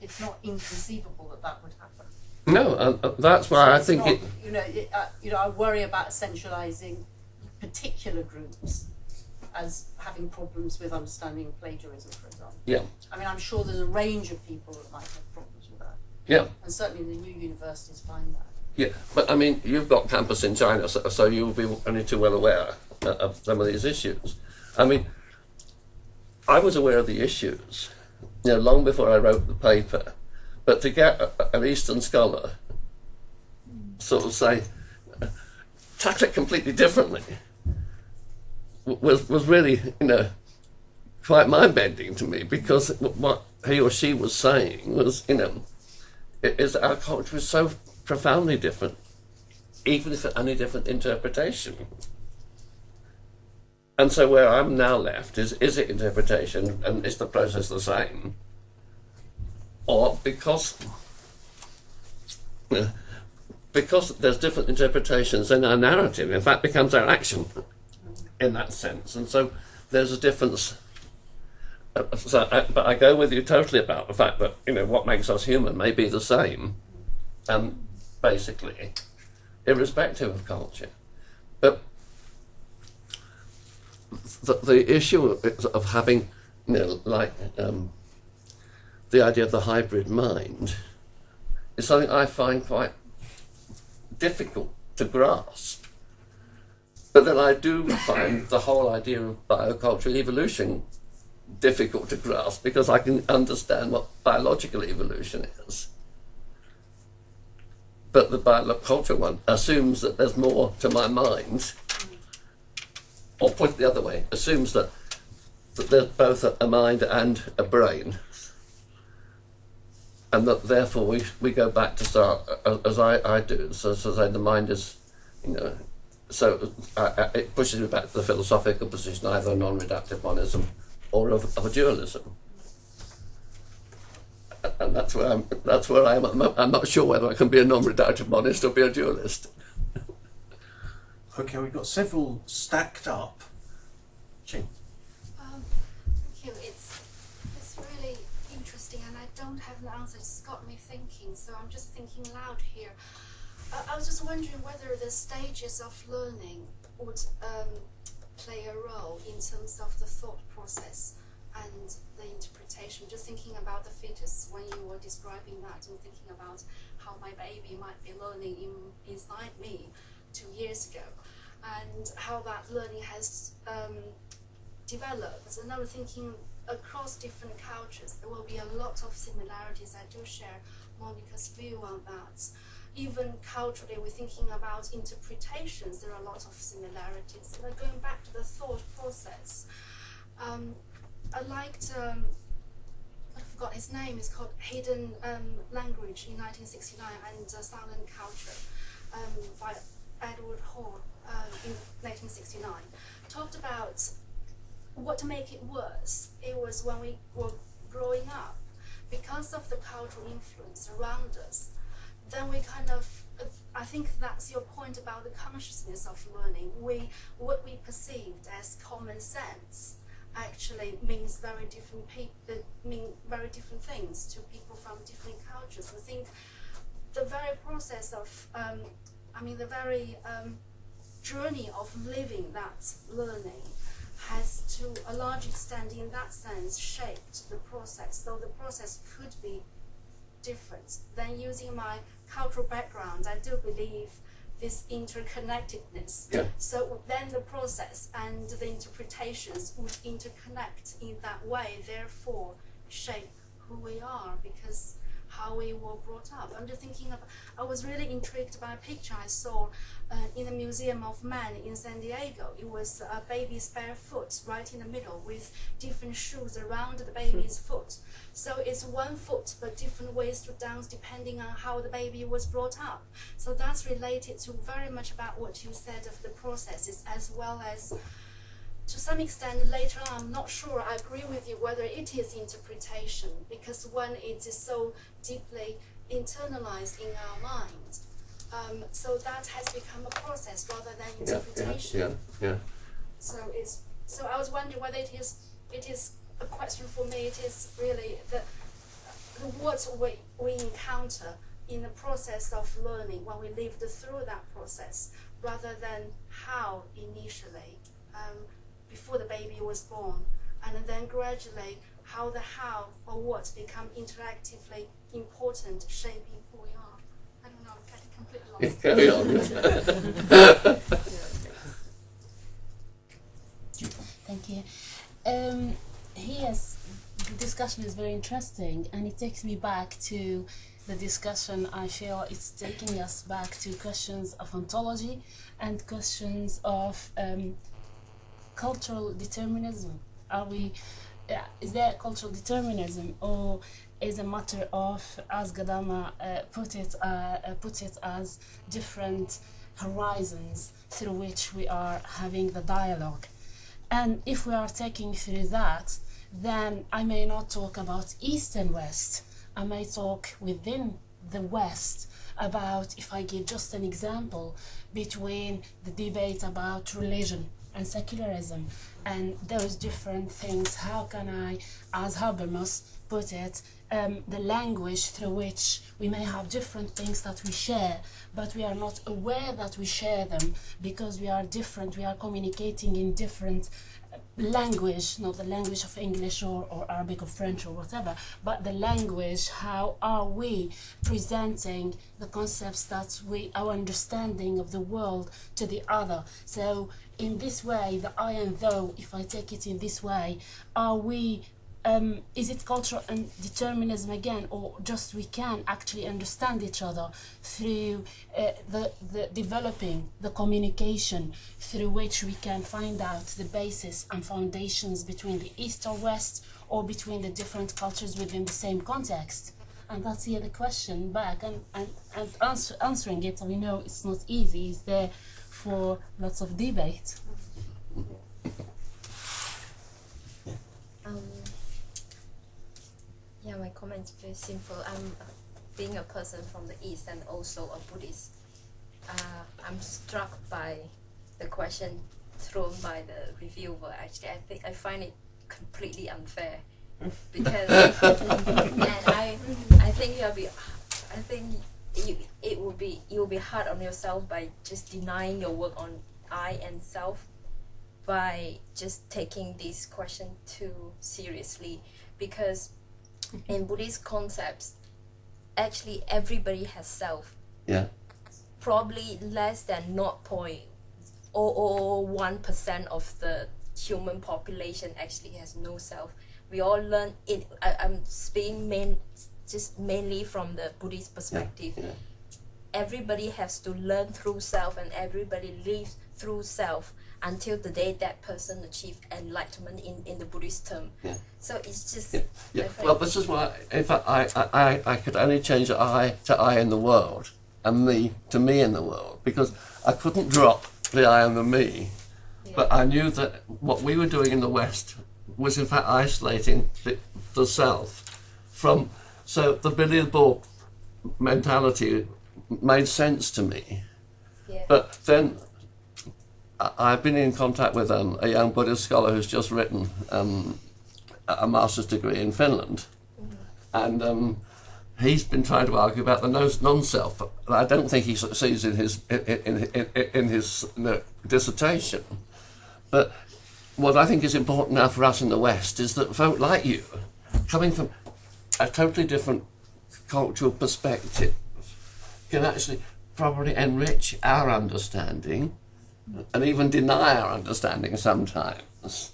Speaker 4: it's not inconceivable that would happen.
Speaker 3: No, that's why
Speaker 4: So
Speaker 3: I
Speaker 4: it's
Speaker 3: think
Speaker 4: not, I worry about essentialising particular groups as having problems with understanding plagiarism, for example.
Speaker 3: Yeah,
Speaker 4: I'm sure there's a range of people that might have problems with that,
Speaker 3: yeah,
Speaker 4: and certainly the new universities find that.
Speaker 3: yeah. But you've got campus in China, so you'll be only too well aware of some of these issues. I was aware of the issues, long before I wrote the paper. But to get an Eastern scholar sort of say, tackle it completely differently, was really, quite mind-bending to me, because what he or she was saying was, is our culture is so profoundly different, even if it's only different interpretation. And so where I'm now left is it interpretation, and is the process the same? Or because there's different interpretations, then our narrative, in fact, becomes our action in that sense. And so there's a difference. But I go with you totally about the fact that, what makes us human may be the same, basically, irrespective of culture. But the issue of having, the idea of the hybrid mind is something I find quite difficult to grasp. But then I do find the whole idea of biocultural evolution difficult to grasp, because I can understand what biological evolution is. But the biocultural one assumes that there's more to my mind, or put it the other way, assumes that there's both a mind and a brain. And that therefore we go back to start, as I do, so say the mind is, it pushes me back to the philosophical position, either non-reductive monism or of dualism. And that's where I am at the moment. I'm not sure whether I can be a non-reductive monist or be a dualist.
Speaker 1: Okay, we've got several stacked up. Jing.
Speaker 5: Thank you. It's really interesting, and I don't have an answer. It's got me thinking, so I'm just thinking loud here. I was just wondering whether the stages of learning would play a role in terms of the thought process and the interpretation. Just thinking about the fetus when you were describing that, and thinking about how my baby might be learning inside me 2 years ago, and how that learning has developed. And I was thinking across different cultures there will be a lot of similarities. I do share Monica's view on that. Even culturally, we're thinking about interpretations, there are a lot of similarities. And going back to the thought process, I liked, I forgot his name, it's called Hidden Language in 1969, and Silent Culture by Edward Hall in 1969. Talked about what to make it worse. It was when we were growing up, because of the cultural influence around us, then we kind of, I think that's your point about the consciousness of learning. What we perceived as common sense actually means very different things to people from different cultures. I think the very process of, the very journey of living that learning has to a large extent, in that sense, shaped the process. So the process could be different. Then using my cultural background, I do believe this interconnectedness.
Speaker 3: Yeah.
Speaker 5: So then the process and the interpretations would interconnect in that way, therefore shape who we are, because how we were brought up. I'm just thinking of, I was really intrigued by a picture I saw in the Museum of Man in San Diego. It was a baby's bare foot right in the middle with different shoes around the baby's foot. So it's one foot but different ways to dance depending on how the baby was brought up. So that's related to very much about what you said of the processes, as well as to some extent later on, I'm not sure I agree with you whether it is interpretation, because when it is so deeply internalized in our mind, so that has become a process rather than interpretation.
Speaker 3: Yeah.
Speaker 5: So I was wondering whether it is a question for me. It is really what we encounter in the process of learning when we lived through that process, rather than how initially. Before the baby was born, and then gradually how or what become interactively important, shaping who we are. I don't know, I'm getting completely lost.
Speaker 3: Carry on.
Speaker 6: Thank you. The discussion is very interesting, and it takes me back to the discussion. I feel it's taking us back to questions of ontology and questions of cultural determinism. Is there cultural determinism, or is a matter of, as Gadama put it as different horizons through which we are having the dialogue? And if we are taking through that, then I may not talk about East and West. I may talk within the West about, if I give just an example, between the debate about religion and secularism and those different things. How can I, as Habermas put it, the language through which we may have different things that we share, but we are not aware that we share them because we are different, we are communicating in different language, not the language of English or Arabic or French or whatever, but the language, how are we presenting the concepts that our understanding of the world to the other. So in this way, the I and thou, if I take it in this way, are we, is it cultural and determinism again, or just we can actually understand each other through the developing the communication through which we can find out the basis and foundations between the East or West, or between the different cultures within the same context? and that's the question back, and answering it, we know it's not easy. It's there for lots of debate.
Speaker 7: Yeah, my comment is very simple. Being a person from the East and also a Buddhist, I'm struck by the question thrown by the reviewer. Actually, I find it completely unfair because, and I think you'll be hard on yourself by just denying your work on I and self, by just taking this question too seriously, because in Buddhist concepts, actually everybody has self.
Speaker 3: Yeah.
Speaker 7: Probably less than 0.001% of the human population actually has no self. We all learn it. I'm speaking mainly from the Buddhist perspective.
Speaker 3: Yeah.
Speaker 7: Everybody has to learn through self, and everybody lives through self until the day that person achieves enlightenment in the Buddhist term.
Speaker 3: Yeah.
Speaker 7: So it's just...
Speaker 3: Yeah. Well, this is why, in fact, I could only change I to I in the world, and me to me in the world, because I couldn't drop the I and the me.
Speaker 7: Yeah.
Speaker 3: But I knew that what we were doing in the West was in fact isolating the self from... So the billiard ball mentality made sense to me.
Speaker 7: Yeah.
Speaker 3: But then I've been in contact with a young Buddhist scholar who's just written a master's degree in Finland. Mm-hmm. And he's been trying to argue about the non-self. I don't think he succeeds in his dissertation. But what I think is important now for us in the West is that folk like you, coming from a totally different cultural perspective, can actually probably enrich our understanding and even deny our understanding sometimes.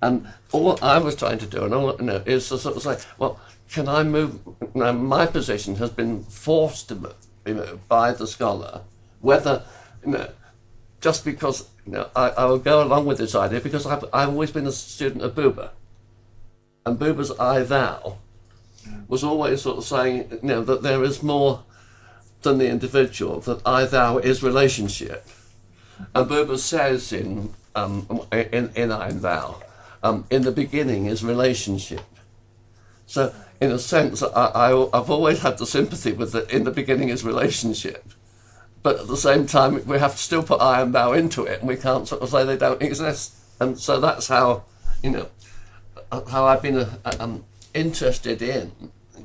Speaker 3: And all I was trying to do, and all is to sort of say, well, can I move? Now, my position has been forced to be moved by the scholar, whether just because I will go along with this idea, because I've always been a student of Buber, and Buber's I thou was always sort of saying that there is more than the individual, that I thou is relationship. And Buber says in I and thou, in the beginning is relationship. So in a sense, I've always had the sympathy with the in the beginning is relationship. But at the same time, we have to still put I and thou into it, and we can't sort of say they don't exist. And so that's how, how I've been interested in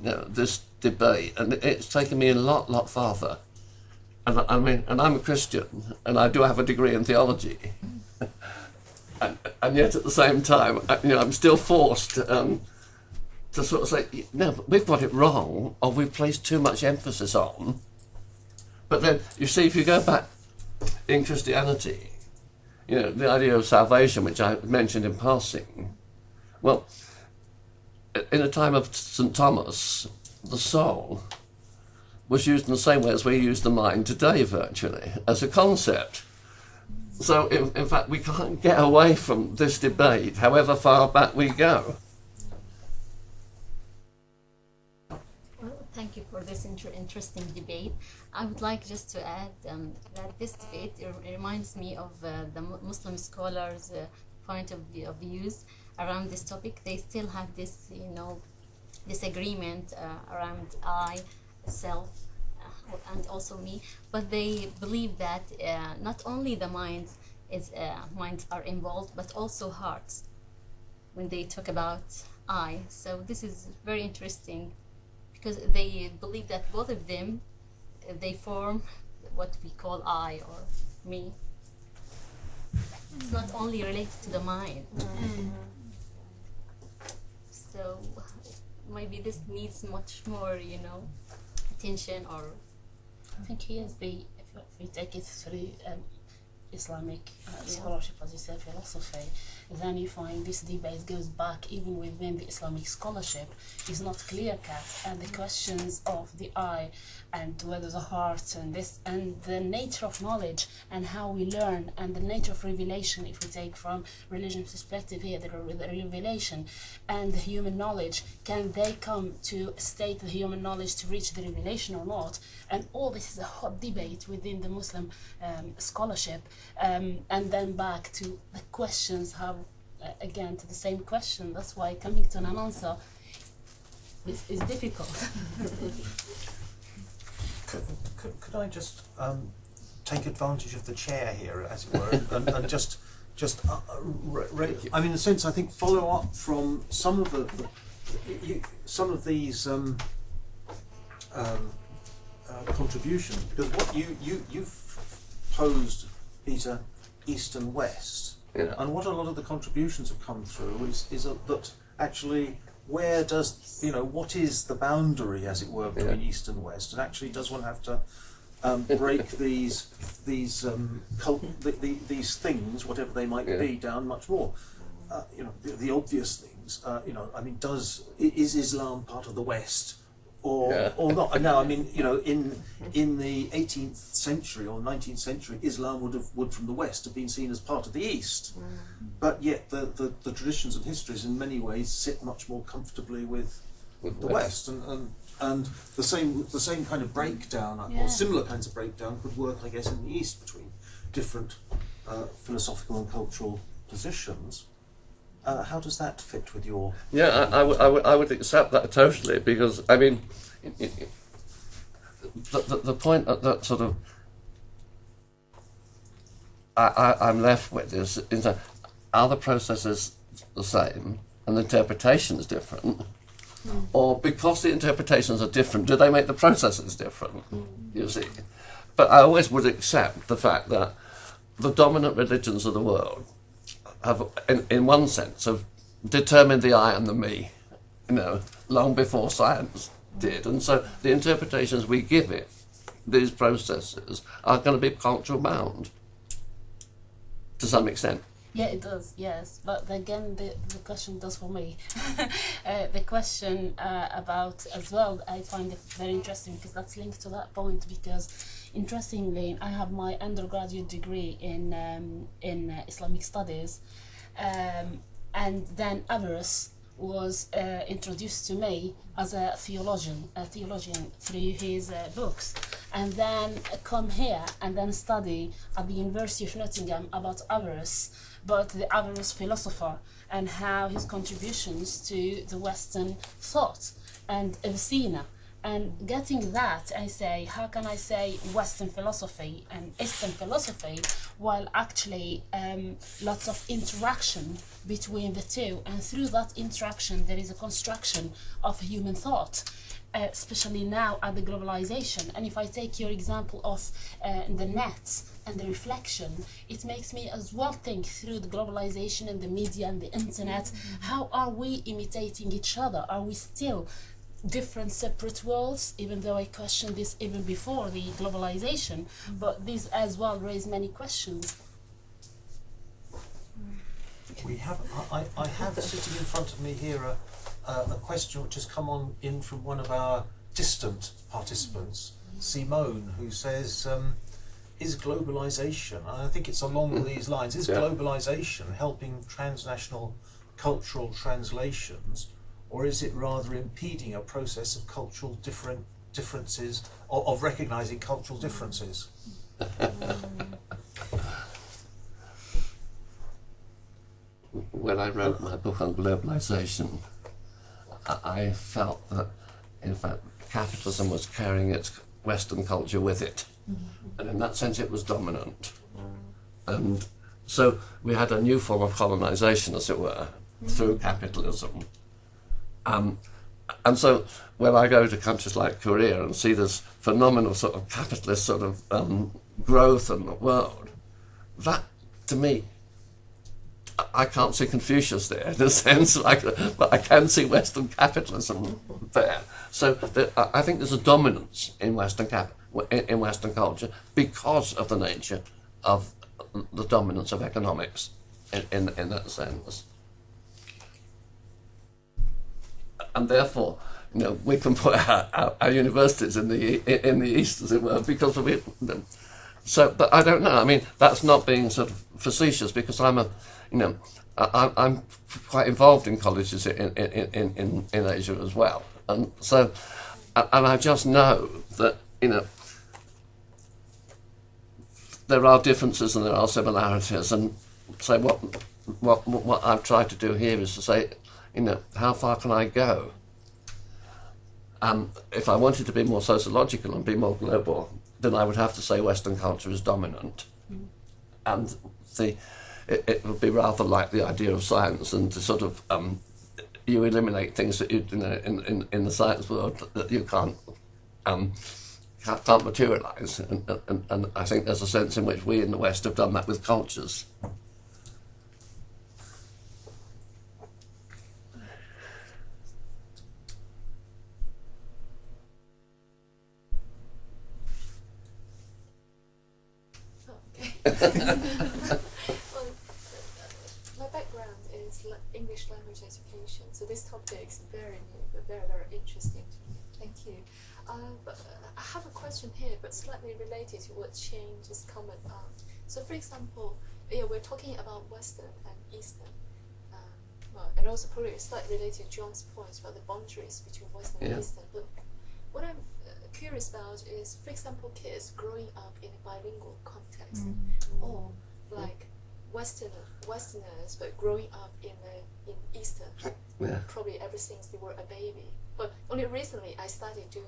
Speaker 3: this debate, and it's taken me a lot farther. And I'm a Christian, and I do have a degree in theology, and yet at the same time, I'm still forced to sort of say, no, but we've got it wrong, or we've placed too much emphasis on. But then you see, if you go back in Christianity, the idea of salvation, which I mentioned in passing, well, in the time of St. Thomas, the soul was used in the same way as we use the mind today, virtually, as a concept. So, in fact, we can't get away from this debate, however far back we go.
Speaker 4: Well, thank you for this interesting debate. I would like just to add that this debate reminds me of the Muslim scholars' point of views around this topic. They still have this, disagreement around I, self, and also me, but they believe that not only the minds are involved, but also hearts when they talk about I. So this is very interesting because they believe that both of them they form what we call I or me. It's not only related to the mind. So maybe this needs much more, attention. Or
Speaker 6: I think here's if we take it through Islamic scholarship, as you said, philosophy, then you find this debate goes back even within the Islamic scholarship is not clear cut, and the questions of the eye and whether the heart and this and the nature of knowledge and how we learn and the nature of revelation, if we take from religion perspective here, the revelation and the human knowledge, can they come to state the human knowledge to reach the revelation or not? And all this is a hot debate within the Muslim scholarship, and then back to the questions, how again to the same question. That's why coming to an answer is difficult.
Speaker 1: Could I just take advantage of the chair here, as it were, and just I mean, in a sense, I think follow up from some of some of these contributions, because what you've posed, Peter, East and West, and what a lot of the contributions have come through is that actually, where does, what is the boundary, as it were, between East and West, and actually does one have to break these things, whatever they might be, down much more? The obvious things. I mean, is Islam part of the West or not? Now, I mean, in the 18th century or 19th century, Islam would from the West have been seen as part of the East, but yet the traditions and histories in many ways sit much more comfortably with the West, and the same kind of breakdown or similar kinds of breakdown could work, I guess, in the East between different philosophical and cultural positions. How does that fit with your?
Speaker 3: Yeah, I would accept that totally, because I mean, the point that sort of I'm left with is that are the processes the same and the interpretations different, or because the interpretations are different, do they make the processes different? You see, but I always would accept the fact that the dominant religions of the world have, in one sense, have determined the I and the me, long before science did. And so the interpretations we give it, these processes, are going to be cultural bound, to some extent.
Speaker 6: Yeah, it does, yes. But again, the question does for me. The question about, as well, I find it very interesting, because that's linked to that point, because interestingly, I have my undergraduate degree in Islamic studies, and then avarice was introduced to me as a theologian through his books, and then come here and then study at the University of Nottingham about avarice, but the avarice philosopher and how his contributions to the Western thought and Avicenna. And getting that, I say, how can I say Western philosophy and Eastern philosophy, while actually lots of interaction between the two, and through that interaction there is a construction of human thought, especially now at the globalization. And if I take your example of the net and the reflection, it makes me as well think through the globalization and the media and the internet, how are we imitating each other? Are we still different separate worlds, even though I questioned this even before the globalization, but these as well raise many questions.
Speaker 1: We have, I have sitting in front of me here a question which has come in from one of our distant participants, Simone, who says, is globalization, and I think it's along these lines, is globalization helping transnational cultural translations, or is it rather impeding a process of cultural differences, of recognising cultural differences?
Speaker 3: When I wrote my book on globalisation, I felt that, in fact, capitalism was carrying its Western culture with it, and in that sense it was dominant. And so we had a new form of colonisation, as it were, through capitalism. And so when I go to countries like Korea and see this phenomenal sort of capitalist sort of growth in the world, that, to me, I can't see Confucius there in a sense, but I can see Western capitalism there. So I think there's a dominance in Western culture because of the nature of the dominance of economics in that sense. And therefore, you know, we can put our universities in the East, as it were, because of it. So, but I don't know. I mean, that's not being sort of facetious, because I'm quite involved in colleges in Asia as well, and so, and I just know that, you know, there are differences and there are similarities, and so what I've tried to do here is to say, you know, how far can I go? If I wanted to be more sociological and be more global, then I would have to say Western culture is dominant, and it would be rather like the idea of science, and to sort of you eliminate things that you know in the science world that you can't materialise, and I think there's a sense in which we in the West have done that with cultures.
Speaker 8: Well, my background is English language education, so this topic is very new but very, very interesting to me. Thank you. But I have a question here, but slightly related to what change is coming on. So, for example, yeah, we're talking about Western and Eastern, well, and also probably slightly related to John's point about the boundaries between Western and Eastern. But what I'm curious about is, for example, kids growing up in a bilingual context, or like Westerners but growing up in Eastern, probably ever since they were a baby. But only recently I started doing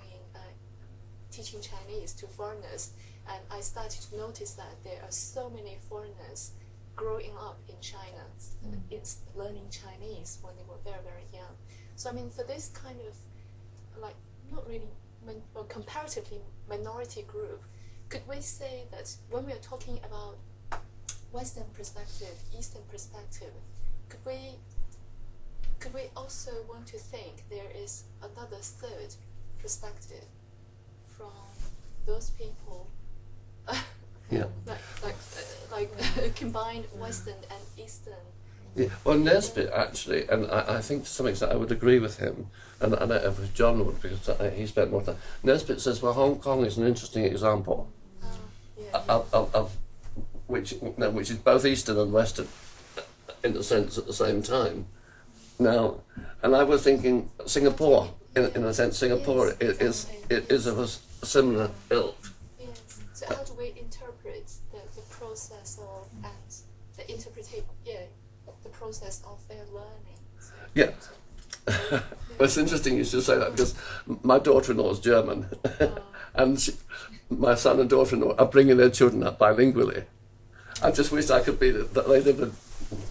Speaker 8: teaching Chinese to foreigners, and I started to notice that there are so many foreigners growing up in China, learning Chinese when they were very, very young. So I mean, for this kind of like not really well, comparatively minority group, could we say that when we are talking about Western perspective, Eastern perspective, could we also want to think there is another third perspective from those people? like combined Western and Eastern.
Speaker 3: Yeah. Well, Nesbitt actually, and I think to some extent I would agree with him, and I know with John would, because he spent more time. Nesbitt says, well, Hong Kong is an interesting example of which is both Eastern and Western in a sense at the same time. Now, and I was thinking Singapore, in a sense, Singapore is of a similar ilk.
Speaker 8: Yes. So how do we interpret the process of and the the process of their learning? So,
Speaker 3: yeah. Well, it's interesting you should say that, because my daughter-in-law is German, and my son and daughter-in-law are bringing their children up bilingually. I just wish I could be that they live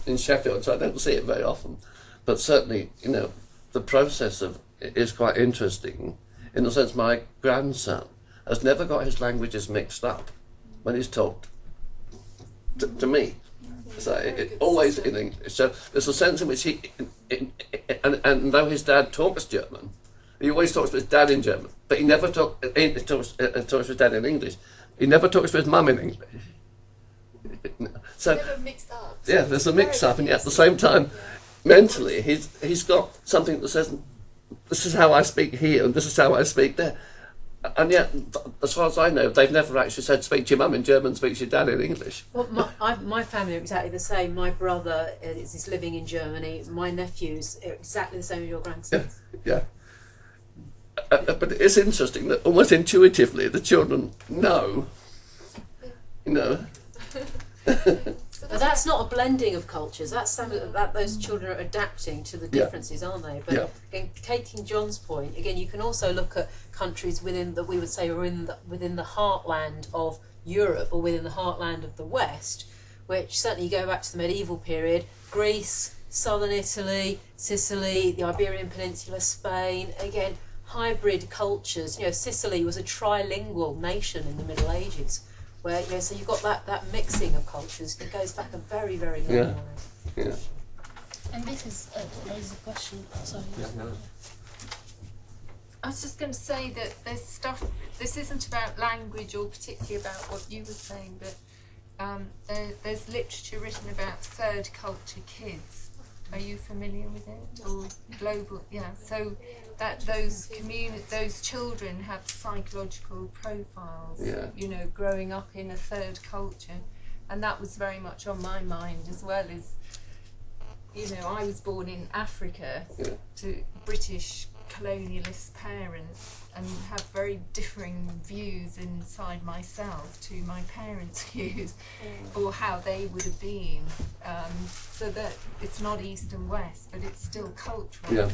Speaker 3: in Sheffield, so I don't see it very often. But certainly, you know, the process is quite interesting. In the sense, my grandson has never got his languages mixed up when he's talked to me. So always in English. So there's a sense in which and though his dad talks German, he always talks to his dad in German, but he never talks to his dad in English. He never talks to his mum in English. So
Speaker 8: never mixed up.
Speaker 3: Yeah, there's a mix-up, and yet at the same time, mentally, he's got something that says, this is how I speak here, and this is how I speak there. And yet, as far as I know, they've never actually said, speak to your mum in German, speak to your dad in English.
Speaker 9: Well, my family are exactly the same. My brother is living in Germany. My nephews are exactly the same as your grandson.
Speaker 3: Yeah. But it's interesting that almost intuitively the children know, you know.
Speaker 9: But that's not a blending of cultures. That's something that those children are adapting to the differences, aren't they? But again, taking John's point, again, you can also look at countries within that we would say are within the heartland of Europe or within the heartland of the West, which certainly you go back to the medieval period, Greece, southern Italy, Sicily, the Iberian Peninsula, Spain, again, hybrid cultures. You know, Sicily was a trilingual nation in the Middle Ages. Where, you know, so you've got that mixing of cultures that goes back a very, very long way.
Speaker 3: Yeah.
Speaker 6: And this is a question. Sorry.
Speaker 10: I was just going to say that there's stuff. This isn't about language or particularly about what you were saying, but there's literature written about third culture kids. Are you familiar with it? Or global? Yeah. So that those children have psychological profiles.
Speaker 3: Yeah.
Speaker 10: You know, growing up in a third culture, and that was very much on my mind as well. As you know, I was born in Africa to British colonialist parents, and have very differing views inside myself to my parents' views, or how they would have been. So that it's not East and West, but it's still cultural.
Speaker 3: Yeah.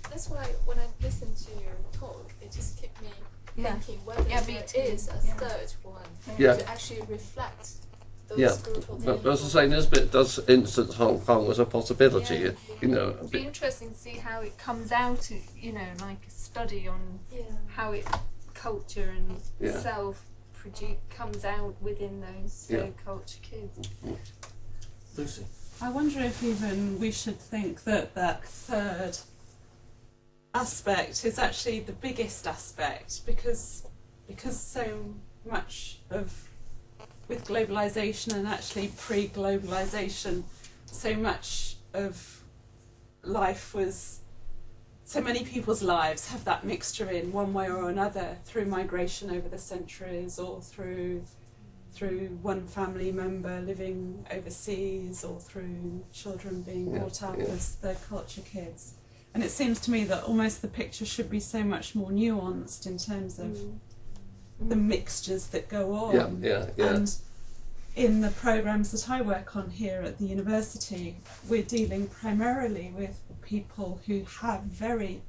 Speaker 8: That's why when I listened to your talk, it just kept me thinking whether there is a third one to actually reflect those group of people.
Speaker 3: But as I say, Nisbet does instance Hong Kong as a possibility. You know,
Speaker 10: it'd be interesting to see how it comes out. You know, like a study on how it culture and self comes out within those third culture kids.
Speaker 1: Lucy.
Speaker 11: I wonder if even we should think that that third aspect is actually the biggest aspect, because so much of, with globalisation and actually pre-globalisation, so much of life was, so many people's lives have that mixture in one way or another, through migration over the centuries, or through one family member living overseas, or through children being brought up as third culture kids. And it seems to me that almost the picture should be so much more nuanced in terms of the mixtures that go on. And in the programmes that I work on here at the university, we're dealing primarily with people who have very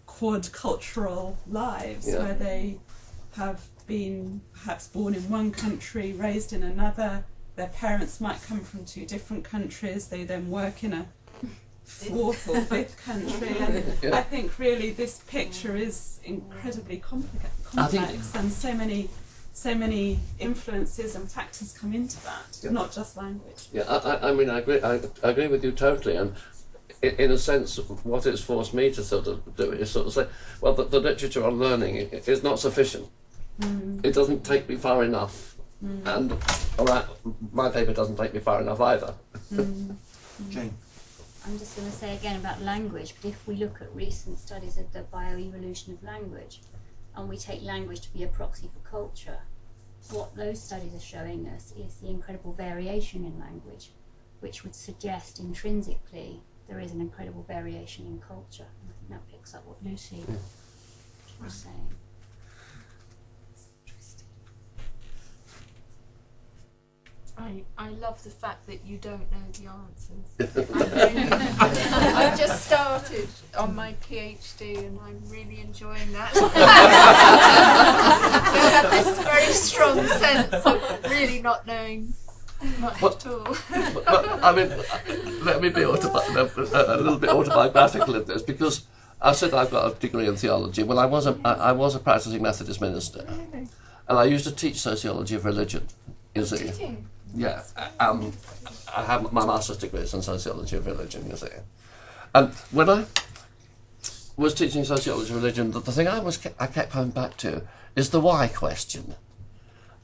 Speaker 11: quad cultural lives, where they have been perhaps born in one country, raised in another. Their parents might come from two different countries. They then work in a fourth or fifth country, and I think really this picture is incredibly complex, and so many influences and factors come into that, not just language.
Speaker 3: I mean, I agree with you totally, and in a sense, what it's forced me to sort of do is sort of say, well, the literature on learning is not sufficient. It doesn't take me far enough, and my paper doesn't take me far enough either.
Speaker 1: Jane.
Speaker 12: I'm just going to say again about language, but if we look at recent studies of the bioevolution of language, and we take language to be a proxy for culture, what those studies are showing us is the incredible variation in language, which would suggest intrinsically there is an incredible variation in culture. And I think that picks up what Lucy was saying.
Speaker 10: I love the fact that you don't know the answers. I've just started on my PhD and I'm really enjoying that. I have this very strong sense of really not knowing much at all.
Speaker 3: But I mean, let me be a little bit autobiographical in this, because I said I've got a degree in theology. Well, I was a practicing Methodist minister, and I used to teach sociology of religion. You see. Yeah, I have my master's degrees in sociology of religion, you see. And when I was teaching sociology of religion, the thing I kept coming back to is the why question.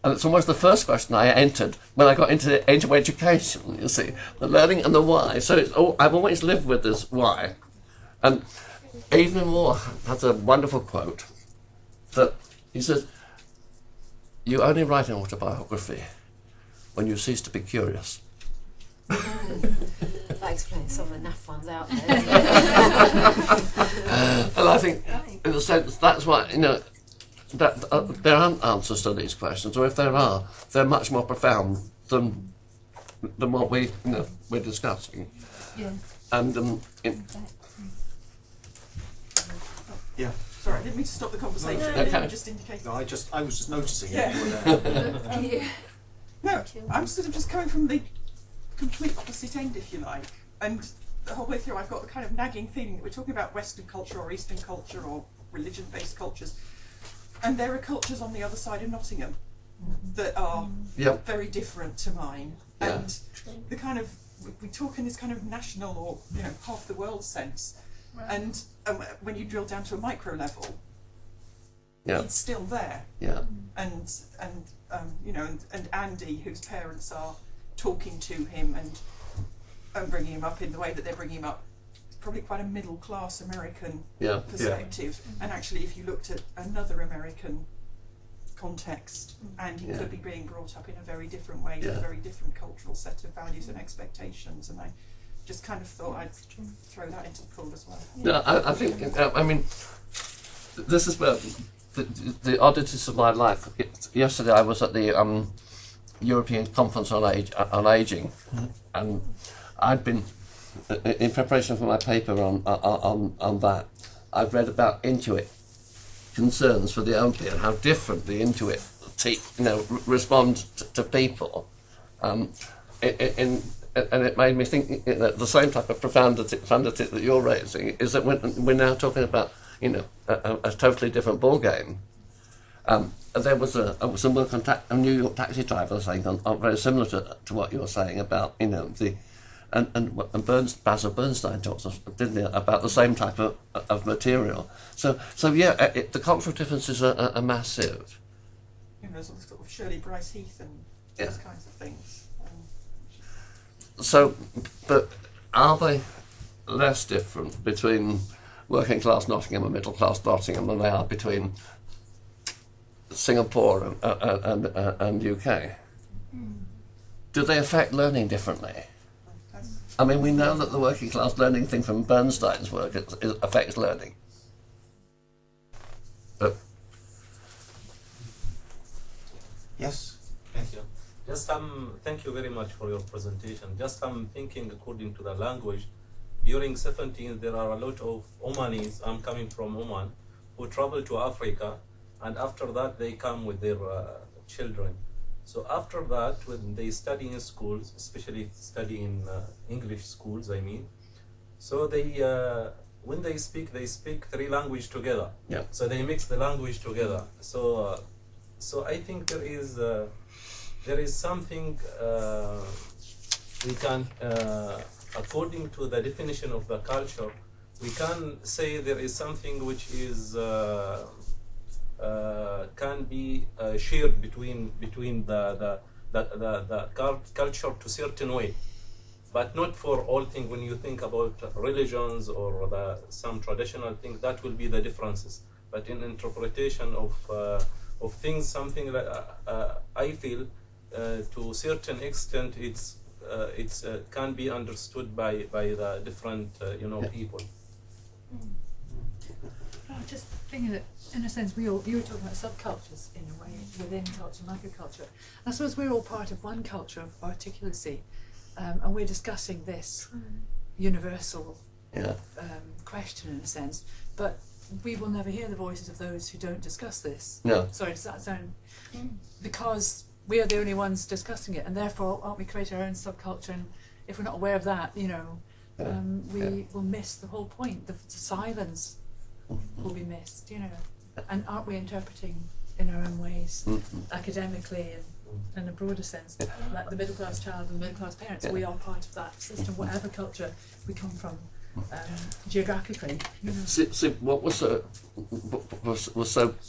Speaker 3: And it's almost the first question I entered when I got into education, you see, the learning and the why. So I've always lived with this why. And Evelyn Moore has a wonderful quote that he says, "You only write an autobiography when you cease to be curious."
Speaker 9: That explains some of the naff ones out there.
Speaker 3: And I think, in a sense, that's why, you know, that there aren't answers to these questions, or if there are, they're much more profound than what we're discussing.
Speaker 10: Yeah.
Speaker 3: And
Speaker 13: yeah. Sorry, I didn't mean to stop the conversation.
Speaker 3: No, okay.
Speaker 13: Just indicating.
Speaker 1: No, I was just noticing.
Speaker 13: Yeah. No, I'm sort of just coming from the complete opposite end, if you like, and the whole way through I've got the kind of nagging feeling that we're talking about Western culture or Eastern culture or religion-based cultures, and there are cultures on the other side of Nottingham that are very different to mine, and the kind of, we talk in this kind of national or half the world sense, and when you drill down to a micro level,
Speaker 3: Yeah.
Speaker 13: he's still there.
Speaker 3: Yeah.
Speaker 13: And you know, and Andy, whose parents are talking to him and bringing him up in the way that they're bringing him up, is probably quite a middle class American perspective. And actually, if you looked at another American context, Andy could be being brought up in a very different way, with a very different cultural set of values and expectations. And I just kind of thought I'd throw that into the pool as well.
Speaker 3: No, I think, I mean, this is where the oddities of my life. Yesterday I was at the European Conference on Aging, and I'd been, in preparation for my paper on that, I've read about Inuit concerns for the Oompi and how different the Inuit respond to people. And it made me think that the same type of profundity that you're raising is that we're now talking about a totally different ball game. There was a work on a New York taxi driver saying very similar to what you're saying about Basil Bernstein talks, didn't he, about the same type of material. So the cultural differences are massive.
Speaker 13: There's sort of Shirley Bryce Heath and those kinds of things.
Speaker 3: So, but are they less different between working class Nottingham and middle class Nottingham than they are between Singapore and UK? Do they affect learning differently? I mean, we know that the working class learning thing from Bernstein's work affects learning. But
Speaker 1: yes.
Speaker 14: Thank you. Just thank you very much for your presentation. Just thinking according to the language, during 17th there are a lot of Omanis, I'm coming from Oman, who travel to Africa, and after that they come with their children. So after that, when they study in schools, especially study in English schools, I mean, so they when they speak 3 languages together.
Speaker 3: Yeah.
Speaker 14: So they mix the language together. So so I think there is something we can, according to the definition of the culture, we can say there is something which is can be shared between the culture to certain way, but not for all things. When you think about religions or some traditional things, that will be the differences. But in interpretation of things, something like I feel to a certain extent it's can be understood by the different people.
Speaker 2: Just thinking that, in a sense, you were talking about subcultures in a way within culture, microculture. I suppose we're all part of one culture of articulacy, and we're discussing this universal question in a sense. But we will never hear the voices of those who don't discuss this.
Speaker 3: No.
Speaker 2: Sorry, does that sound? Because we are the only ones discussing it, and therefore, aren't we creating our own subculture? And if we're not aware of that, we will miss the whole point. The silence will be missed, and aren't we interpreting in our own ways, academically and in a broader sense, like the middle class child and the middle class parents? We are part of that system, whatever culture we come from, geographically.
Speaker 3: See, what was so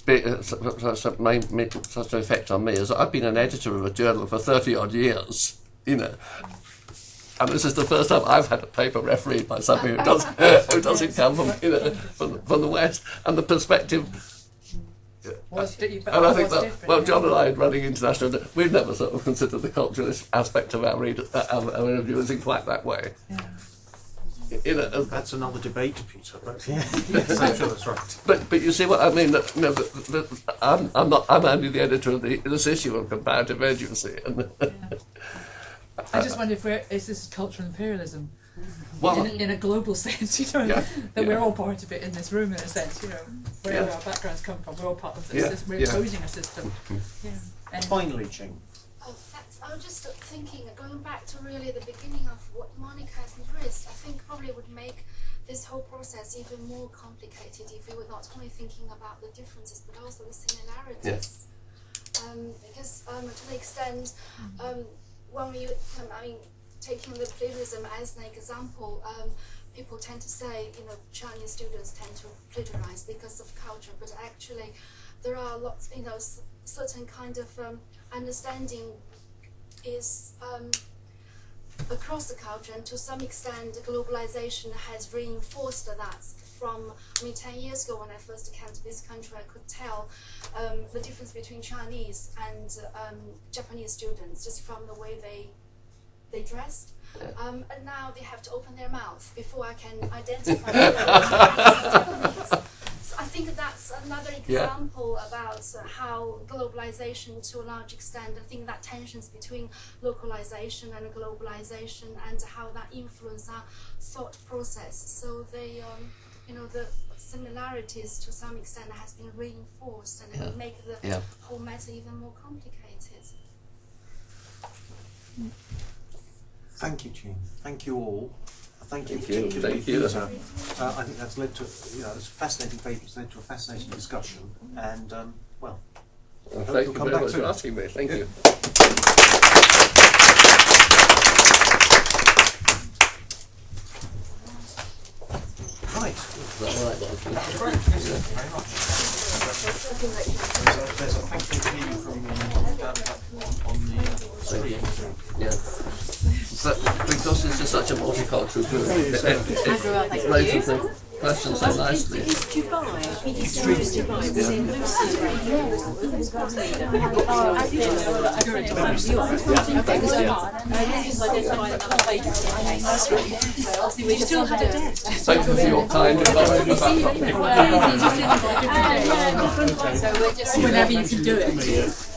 Speaker 3: big, made such an effect on me is that I've been an editor of a journal for 30 odd years, and this is the first time I've had a paper refereed by somebody who doesn't come from the West, and the perspective. And I think that John and I, running international, we've never sort of considered the culturalist aspect of our reviewers in quite that way.
Speaker 1: That's another debate, Peter. But yes, I'm sure that's right.
Speaker 3: But you see what I mean? I'm only the editor of this issue of Comparative Agency.
Speaker 2: I just wonder is this cultural imperialism?
Speaker 3: Well,
Speaker 2: in a global sense, that we're all part of it in this room, in a sense, wherever our backgrounds come from, we're all part of this system, we're imposing a system.
Speaker 1: Finally, Jane.
Speaker 5: I was just thinking, going back to really the beginning of what Monica has raised, I think probably would make this whole process even more complicated if we were not only thinking about the differences but also the similarities. Because to the extent, when we, taking the plagiarism as an example, people tend to say, Chinese students tend to plagiarize because of culture, but actually there are lots, certain kind of understanding is across the culture, and to some extent globalization has reinforced that. From, 10 years ago when I first came to this country, I could tell the difference between Chinese and Japanese students just from the way they dressed. And now they have to open their mouth before I can identify them. So I think that's another example about how globalization, to a large extent, I think that tensions between localization and globalization and how that influence our thought process. So they, the similarities to some extent has been reinforced, and it make the whole matter even more complicated.
Speaker 1: Thank you, Jean. Thank you all. Thank you.
Speaker 3: Thank you.
Speaker 1: I think that's led to, it's a fascinating paper. It's led to a fascinating discussion, and well,
Speaker 3: thank you very much for asking me. Thank you.
Speaker 1: Right.
Speaker 3: Right.
Speaker 1: Great. Thank you very much. There's a thank you to you from on the screen.
Speaker 3: Yeah. But because this is such a multicultural group, it raises the question so nicely. Thank you for your kind advice about
Speaker 2: So we're just whenever you can do it.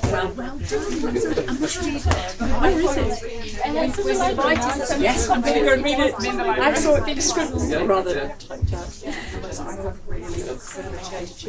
Speaker 2: Well done. Where is it? Yes, I'm going to go read it. I saw it being scribbled rather than typed out. I have really changed.